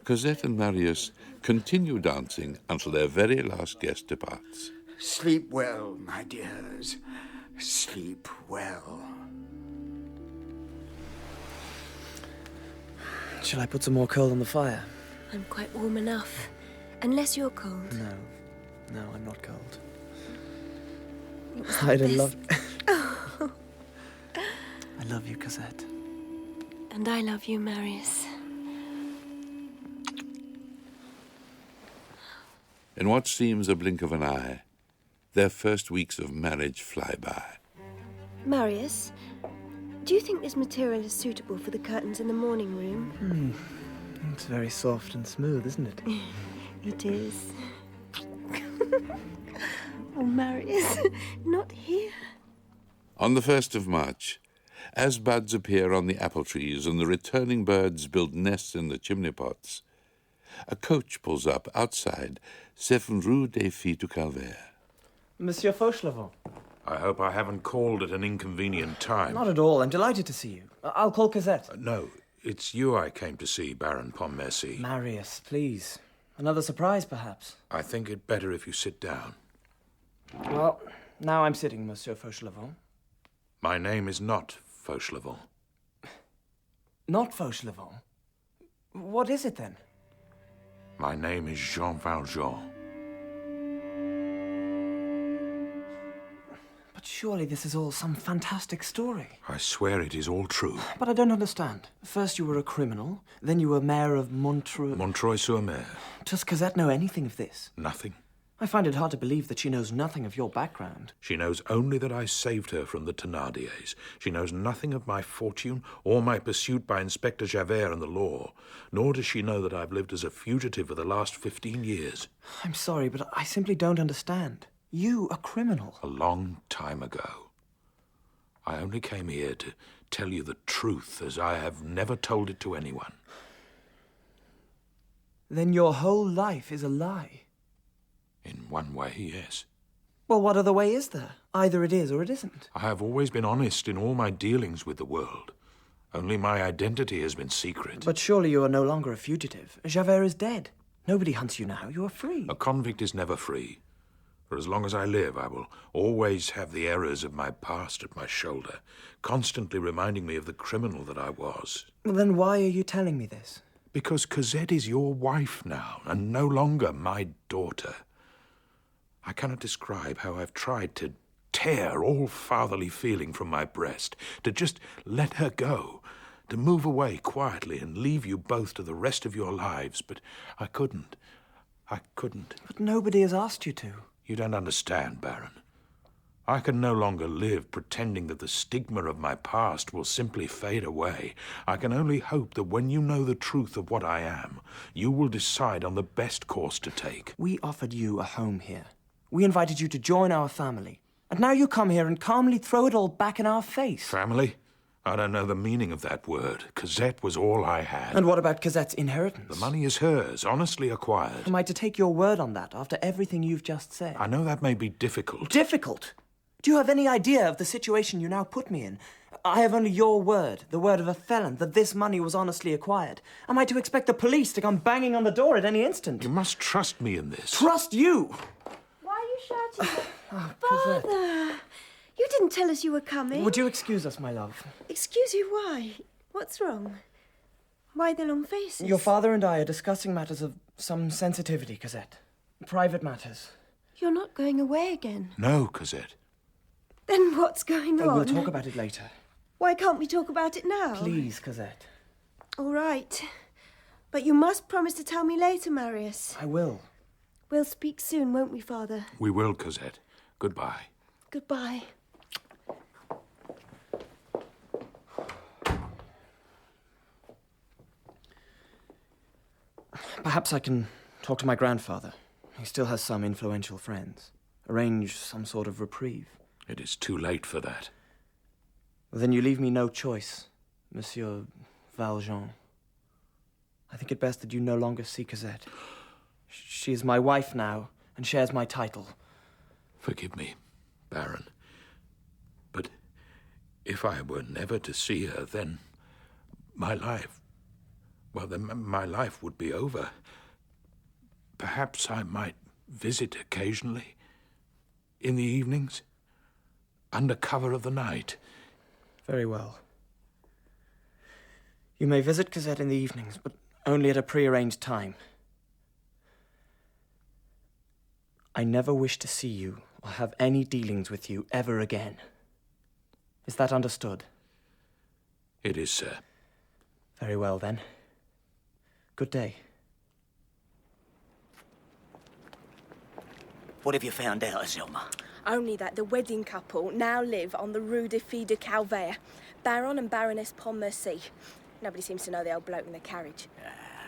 Cosette and Marius continue dancing until their very last guest departs. Sleep well, my dears. Sleep well. Shall I put some more coal on the fire? I'm quite warm enough. Unless you're cold. No, I'm not cold. It I'd have best- loved... I love you, Cosette. And I love you, Marius. In what seems a blink of an eye, their first weeks of marriage fly by. Marius, do you think this material is suitable for the curtains in the morning room? It's very soft and smooth, isn't it? It is. Oh, Marius, not here. On the 1st of March, as buds appear on the apple trees and the returning birds build nests in the chimney pots, a coach pulls up outside 7 Rue des Filles du Calvaire. Monsieur Fauchelevent. I hope I haven't called at an inconvenient time. Not at all. I'm delighted to see you. I'll call Cosette. No, it's you I came to see, Baron Pontmercy. Marius, please. Another surprise, perhaps. I think it better if you sit down. Well, now I'm sitting, Monsieur Fauchelevent. My name is not Fauchelevent. Not Fauchelevent? What is it, then? My name is Jean Valjean. But surely this is all some fantastic story. I swear it is all true. But I don't understand. First you were a criminal, then you were mayor of Montreux... Montreuil-sur-Mer. Does Cosette know anything of this? Nothing. I find it hard to believe that she knows nothing of your background. She knows only that I saved her from the Thénardiers. She knows nothing of my fortune or my pursuit by Inspector Javert and the law. Nor does she know that I've lived as a fugitive for the last 15 years. I'm sorry, but I simply don't understand. You, a criminal. A long time ago. I only came here to tell you the truth, as I have never told it to anyone. Then your whole life is a lie. In one way, yes. Well, what other way is there? Either it is or it isn't. I have always been honest in all my dealings with the world. Only my identity has been secret. But surely you are no longer a fugitive. Javert is dead. Nobody hunts you now. You are free. A convict is never free. For as long as I live, I will always have the errors of my past at my shoulder, constantly reminding me of the criminal that I was. Well, then why are you telling me this? Because Cosette is your wife now, and no longer my daughter. I cannot describe how I've tried to tear all fatherly feeling from my breast, to just let her go, to move away quietly and leave you both to the rest of your lives, but I couldn't. I couldn't. But nobody has asked you to. You don't understand, Baron. I can no longer live pretending that the stigma of my past will simply fade away. I can only hope that when you know the truth of what I am, you will decide on the best course to take. We offered you a home here. We invited you to join our family. And now you come here and calmly throw it all back in our face. Family? I don't know the meaning of that word. Cosette was all I had. And what about Cosette's inheritance? The money is hers, honestly acquired. Am I to take your word on that after everything you've just said? I know that may be difficult. Difficult? Do you have any idea of the situation you now put me in? I have only your word, the word of a felon, that this money was honestly acquired. Am I to expect the police to come banging on the door at any instant? You must trust me in this. Trust you? Why are you shouting? Cosette. Father! You didn't tell us you were coming. Would you excuse us, my love? Excuse you, why? What's wrong? Why the long faces? Your father and I are discussing matters of some sensitivity, Cosette. Private matters. You're not going away again. No, Cosette. Then what's going on? We'll talk about it later. Why can't we talk about it now? Please, Cosette. All right. But you must promise to tell me later, Marius. I will. We'll speak soon, won't we, Father? We will, Cosette. Goodbye. Goodbye. Perhaps I can talk to my grandfather. He still has some influential friends. Arrange some sort of reprieve. It is too late for that. Well, then you leave me no choice, Monsieur Valjean. I think it best that you no longer see Cosette. She is my wife now, and shares my title. Forgive me, Baron. But if I were never to see her, then my life... Well, then my life would be over. Perhaps I might visit occasionally, in the evenings, under cover of the night. Very well. You may visit Cosette in the evenings, but only at a prearranged time. I never wish to see you or have any dealings with you ever again. Is that understood? It is, sir. Very well, then. Good day. What have you found out, Zelma? Only that the wedding couple now live on the Rue des Filles de Calvaire. Baron and Baroness Pontmercy. Nobody seems to know the old bloke in the carriage.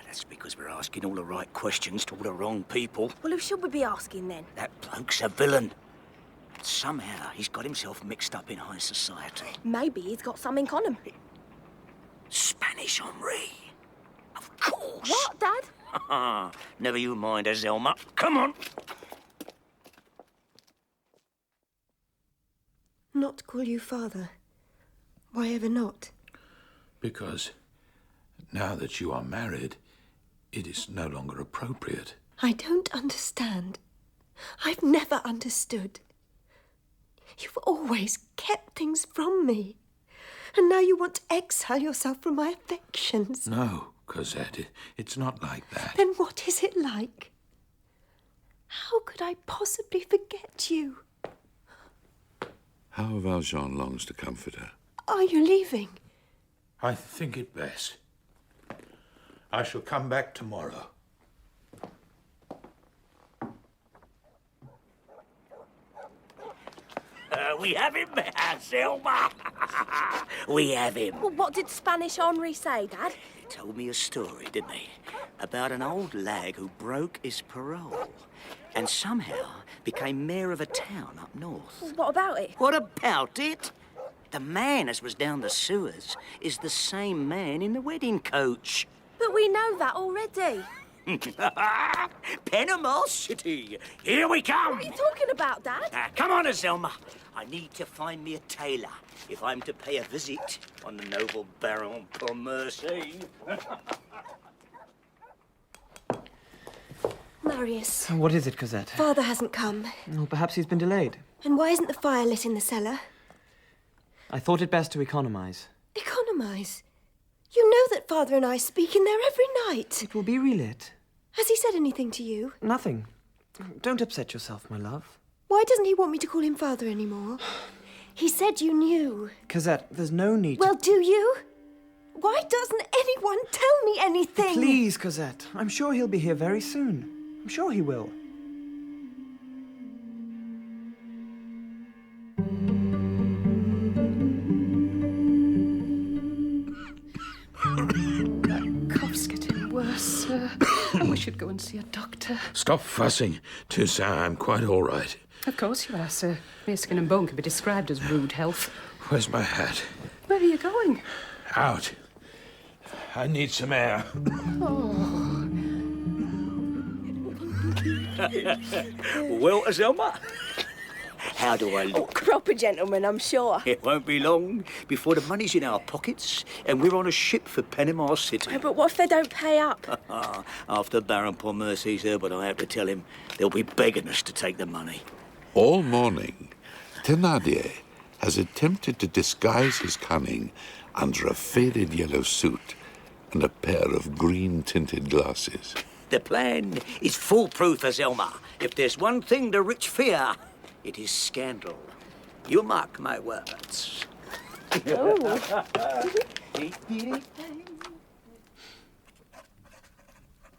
That's because we're asking all the right questions to all the wrong people. Well, who should we be asking then? That bloke's a villain. Somehow he's got himself mixed up in high society. Maybe he's got something on him. Spanish Henri. Of course. What, Dad? Never you mind, Zelma. Come on. Not call you father? Why ever not? Because now that you are married, it is no longer appropriate. I don't understand. I've never understood. You've always kept things from me. And now you want to exile yourself from my affections. No, Cosette, it's not like that. Then what is it like? How could I possibly forget you? How Valjean longs to comfort her. Are you leaving? I think it best. I shall come back tomorrow. We have him there, Zelma. We have him. Well, what did Spanish Henri say, Dad? He told me a story, didn't he? About an old lag who broke his parole and somehow became mayor of a town up north. Well, what about it? What about it? The man as was down the sewers is the same man in the wedding coach. But we know that already. Panama City, here we come. What are you talking about, Dad? Come on, Zelma. I need to find me a tailor if I'm to pay a visit on the noble Baron Pontmercy. No, Marius. What is it, Cosette? Father hasn't come. Well, perhaps he's been delayed. And why isn't the fire lit in the cellar? I thought it best to economize. Economize? You know that Father and I speak in there every night. It will be relit. Has he said anything to you? Nothing. Don't upset yourself, my love. Why doesn't he want me to call him Father anymore? He said you knew. Cosette, there's no need Well, do you? Why doesn't anyone tell me anything? Please, Cosette. I'm sure he'll be here very soon. I'm sure he will. That cough's getting worse, sir. We should go and see a doctor. Stop fussing, Toussaint. I'm quite all right. Of course you are, sir. Mere skin and bone can be described as rude health. Where's my hat? Where are you going? Out. I need some air. Oh. Well, Azelma, how do I look? Proper gentleman, I'm sure. It won't be long before the money's in our pockets and we're on a ship for Panama City. But what if they don't pay up? After Baron Pontmercy's heard what I have to tell him, they'll be begging us to take the money. All morning, Thénardier has attempted to disguise his cunning under a faded yellow suit and a pair of green-tinted glasses. The plan is foolproof, Azelma. If there's one thing the rich fear, it is scandal. You mark my words.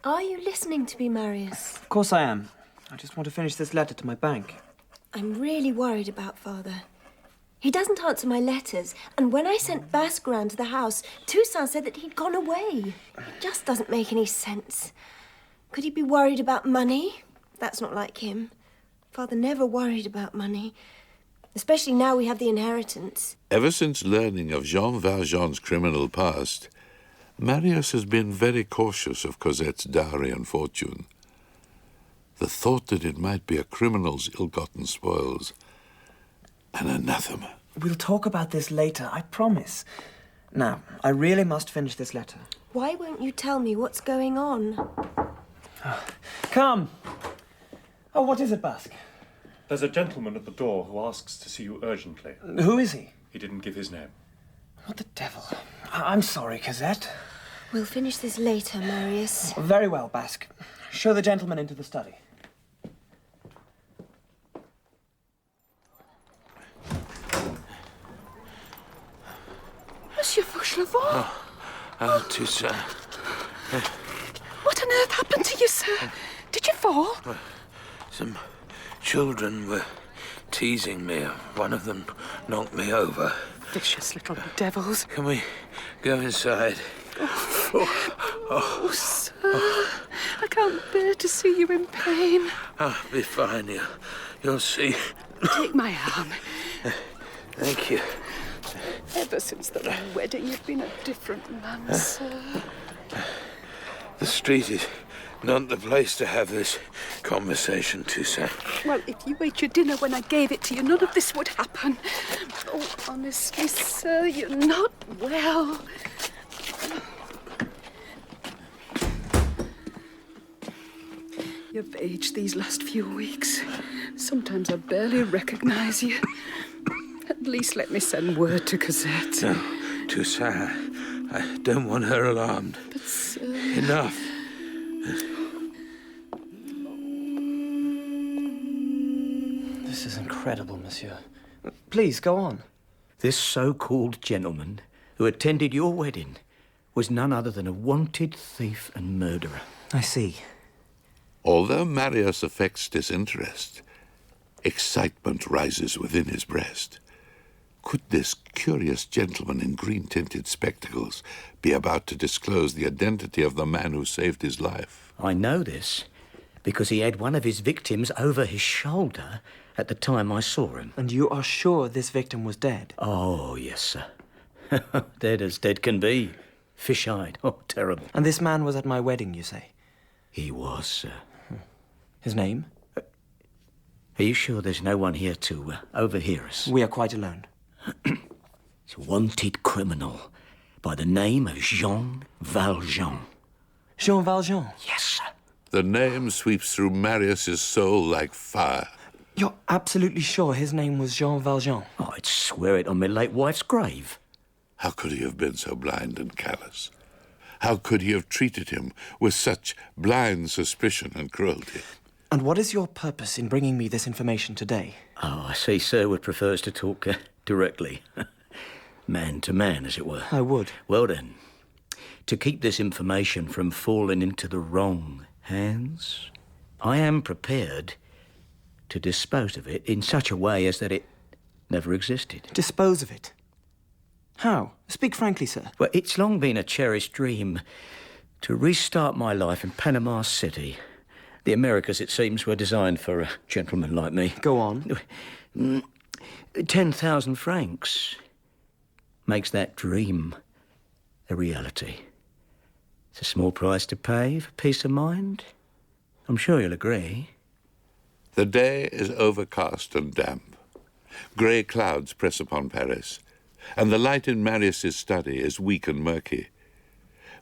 Are you listening to me, Marius? Of course I am. I just want to finish this letter to my bank. I'm really worried about Father. He doesn't answer my letters, and when I sent Basque round to the house, Toussaint said that he'd gone away. It just doesn't make any sense. Could he be worried about money? That's not like him. Father never worried about money, especially now we have the inheritance. Ever since learning of Jean Valjean's criminal past, Marius has been very cautious of Cosette's dowry and fortune. The thought that it might be a criminal's ill-gotten spoils, an anathema. We'll talk about this later, I promise. Now, I really must finish this letter. Why won't you tell me what's going on? Come! Oh, what is it, Basque? There's a gentleman at the door who asks to see you urgently. Who is he? He didn't give his name. What the devil? I'm sorry, Cosette. We'll finish this later, Marius. Very well, Basque. Show the gentleman into the study. Monsieur Fauchelevent? Toussaint. What on earth happened to you, sir? Did you fall? Some children were teasing me. One of them knocked me over. Vicious little devils. Can we go inside? Oh, sir. I can't bear to see you in pain. I'll be fine. You'll see. Take my arm. Thank you. Ever since the wedding, you've been a different man, sir. The street is not the place to have this conversation, Toussaint. Well, if you ate your dinner when I gave it to you, none of this would happen. Oh, honestly, sir, you're not well. You've aged these last few weeks. Sometimes I barely recognize you. At least let me send word to Cosette. No, Toussaint, I don't want her alarmed. But, sir... Enough. This is incredible, monsieur. Please, go on. This so-called gentleman who attended your wedding was none other than a wanted thief and murderer. I see. Although Marius affects disinterest, excitement rises within his breast. Could this curious gentleman in green-tinted spectacles be about to disclose the identity of the man who saved his life? I know this because he had one of his victims over his shoulder at the time I saw him. And you are sure this victim was dead? Oh, yes, sir. Dead as dead can be. Fish-eyed. Oh, terrible. And this man was at my wedding, you say? He was, sir. His name? Are you sure there's no one here to overhear us? We are quite alone. It's a wanted criminal by the name of Jean Valjean. Jean Valjean? Yes, sir. The name sweeps through Marius's soul like fire. You're absolutely sure his name was Jean Valjean? Oh, I'd swear it on my late wife's grave. How could he have been so blind and callous? How could he have treated him with such blind suspicion and cruelty? And what is your purpose in bringing me this information today? Oh, I see Sir would prefers to talk directly. Man to man, as it were. I would. Well then, to keep this information from falling into the wrong hands, I am prepared to dispose of it in such a way as that it never existed. Dispose of it? How? Speak frankly, sir. Well, it's long been a cherished dream to restart my life in Panama City. The Americas, it seems, were designed for a gentleman like me. Go on. 10,000 francs makes that dream a reality. It's a small price to pay for peace of mind. I'm sure you'll agree. The day is overcast and damp. Grey clouds press upon Paris, and the light in Marius's study is weak and murky.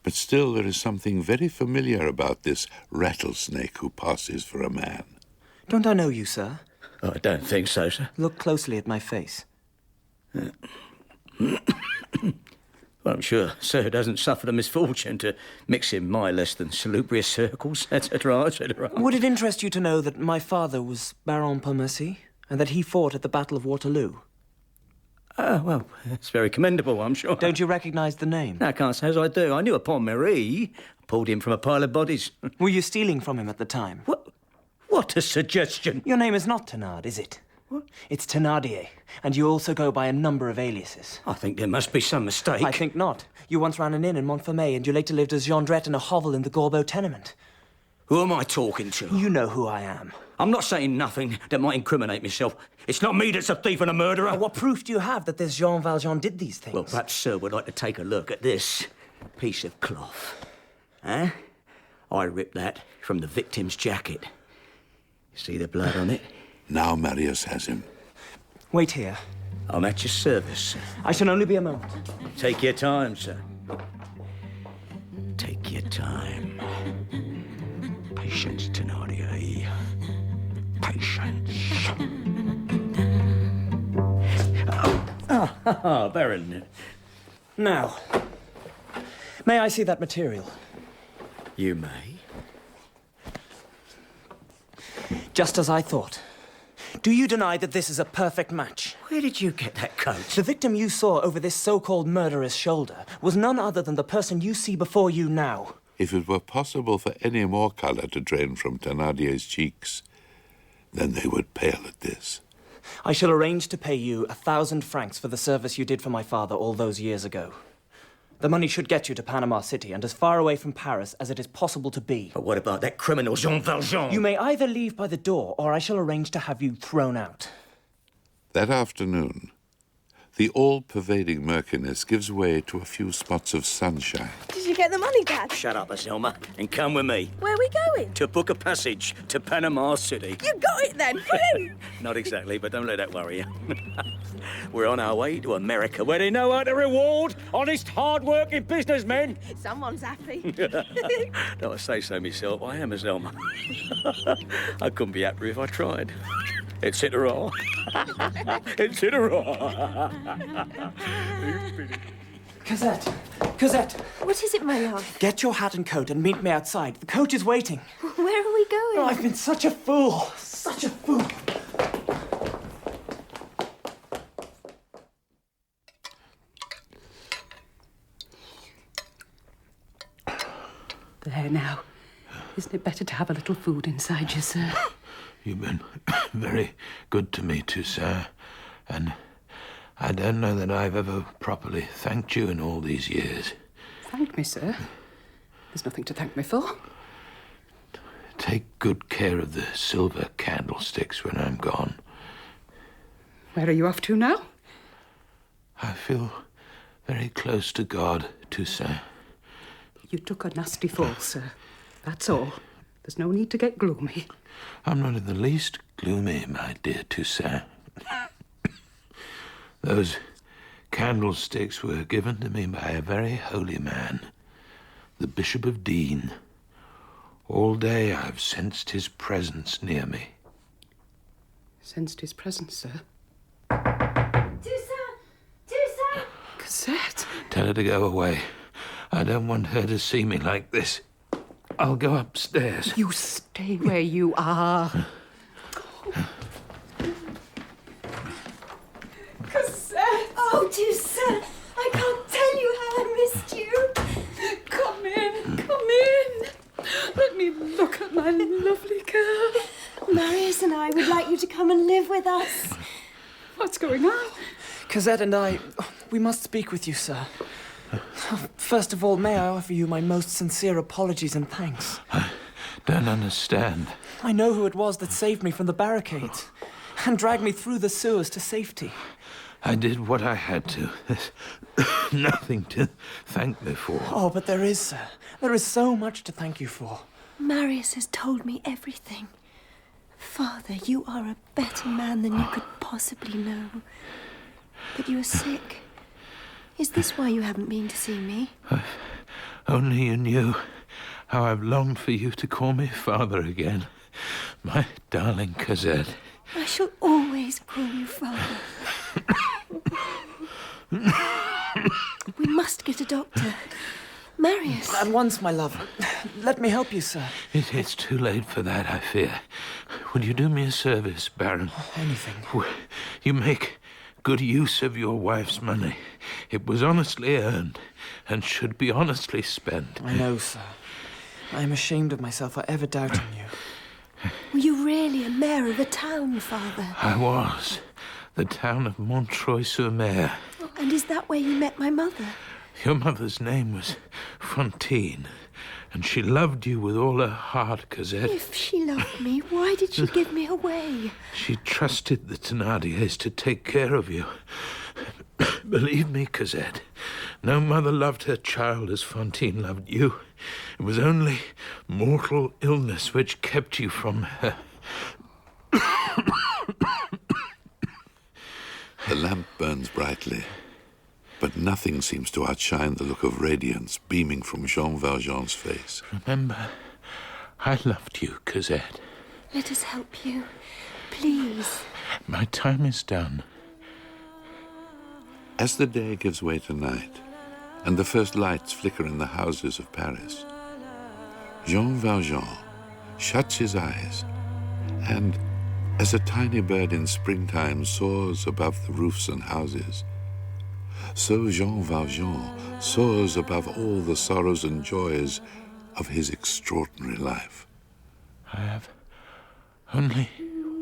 But still there is something very familiar about this rattlesnake who passes for a man. Don't I know you, sir? Oh, I don't think so, sir. Look closely at my face. Well, I'm sure Sir doesn't suffer the misfortune to mix in my less than salubrious circles, etc., etc. Would it interest you to know that my father was Baron Pontmercy, and that he fought at the Battle of Waterloo? Oh, well, it's very commendable, I'm sure. Don't you recognise the name? No, I can't say as I do. I knew a Pontmercy. I pulled him from a pile of bodies. Were you stealing from him at the time? What a suggestion. Your name is not Thénard, is it? What? It's Thénardier, and you also go by a number of aliases. I think there must be some mistake. I think not. You once ran an inn in Montfermeil, and you later lived as Jondrette in a hovel in the Gorbeau tenement. Who am I talking to? You know who I am. I'm not saying nothing that might incriminate myself. It's not me that's a thief and a murderer. What proof do you have that this Jean Valjean did these things? Well, perhaps Sir would like to take a look at this piece of cloth. Huh? I ripped that from the victim's jacket. See the blood on it? Now Marius has him. Wait here. I'm at your service, sir. I shall only be a moment. Take your time, sir. Take your time. Patience, Thénardier. Patience. Baron. Now, may I see that material? You may. Just as I thought. Do you deny that this is a perfect match? Where did you get that coat? The victim you saw over this so-called murderer's shoulder was none other than the person you see before you now. If it were possible for any more colour to drain from Thénardier's cheeks, then they would pale at this. I shall arrange to pay you 1,000 francs for the service you did for my father all those years ago. The money should get you to Panama City and as far away from Paris as it is possible to be. But what about that criminal Jean Valjean? You may either leave by the door or I shall arrange to have you thrown out. That afternoon, the all-pervading murkiness gives way to a few spots of sunshine. Did you get the money, Dad? Shut up, Selma, and come with me. Where are we going? To book a passage to Panama City. You got it then, woo! Not exactly, but don't let that worry you. We're on our way to America, where they know how to reward honest, hard-working businessmen. Someone's happy. Don't I say so myself, I am a Selma. I couldn't be happier if I tried. Etc. Etc. Cosette! Cosette! What is it, my love? Get your hat and coat and meet me outside. The coach is waiting. Where are we going? Oh, I've been such a fool. Such a fool. There now. Isn't it better to have a little food inside you, sir? You've been very good to me, Toussaint, and I don't know that I've ever properly thanked you in all these years. Thank me, sir. There's nothing to thank me for. Take good care of the silver candlesticks when I'm gone. Where are you off to now? I feel very close to God, Toussaint. You took a nasty fall, sir. That's all. There's no need to get gloomy. I'm not in the least gloomy, my dear Toussaint. Those candlesticks were given to me by a very holy man, the Bishop of Dean, All day I've sensed his presence near me. Sensed his presence, sir? Toussaint! Cosette! Tell her to go away. I don't want her to see me like this. I'll go upstairs. You stay where you are. Cosette! Oh, Toussaint! I can't tell you how I missed you. Come in. Let me look at my lovely girl. Marius and I would like you to come and live with us. What's going on? Cosette and I, we must speak with you, sir. First of all, may I offer you my most sincere apologies and thanks. I don't understand. I know who it was that saved me from the barricades and dragged me through the sewers to safety. I did what I had to. There's nothing to thank me for. Oh, but there is, sir. There is so much to thank you for. Marius has told me everything. Father, you are a better man than you could possibly know. But you are sick. Is this why you haven't been to see me? If only you knew how I've longed for you to call me father again. My darling Cosette. I shall always call you father. We must get a doctor. Marius. At once, my love. Let me help you, sir. It's too late for that, I fear. Would you do me a service, Baron? Anything. You make good use of your wife's money. It was honestly earned and should be honestly spent. I know, sir. I am ashamed of myself for ever doubting you. Were you really a mayor of a town, Father? I was. The town of Montreuil-sur-Mer. And is that where you met my mother? Your mother's name was Fantine, and she loved you with all her heart, Cosette. If she loved me, why did she give me away? She trusted the Thénardiers to take care of you. Believe me, Cosette, no mother loved her child as Fantine loved you. It was only mortal illness which kept you from her. The lamp burns brightly, but nothing seems to outshine the look of radiance beaming from Jean Valjean's face. Remember, I loved you, Cosette. Let us help you. Please. My time is done. As the day gives way to night, and the first lights flicker in the houses of Paris, Jean Valjean shuts his eyes, and, as a tiny bird in springtime soars above the roofs and houses, so Jean Valjean soars above all the sorrows and joys of his extraordinary life. I have only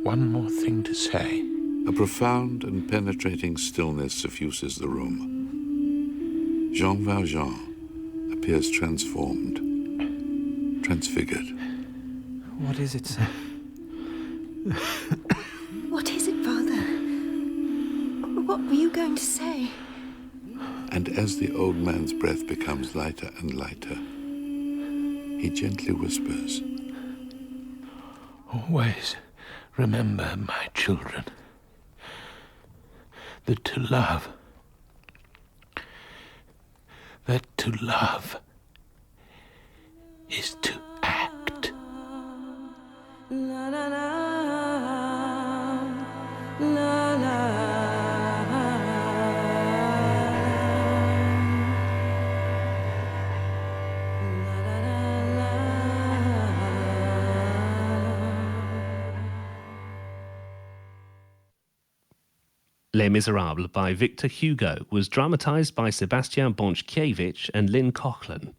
one more thing to say. A profound and penetrating stillness suffuses the room. Jean Valjean appears transformed, transfigured. What is it, sir? What is it, Father? What were you going to say? And as the old man's breath becomes lighter and lighter, he gently whispers, Always remember, my children, that to love is to act. La la la, la la. Les Misérables by Victor Hugo was dramatised by Sebastian Bonchkiewicz and Lynn Coughlin.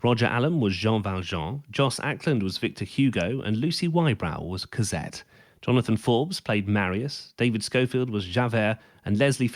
Roger Allen was Jean Valjean, Joss Ackland was Victor Hugo, and Lucy Wybrow was Cosette. Jonathan Forbes played Marius, David Schofield was Javert, and Leslie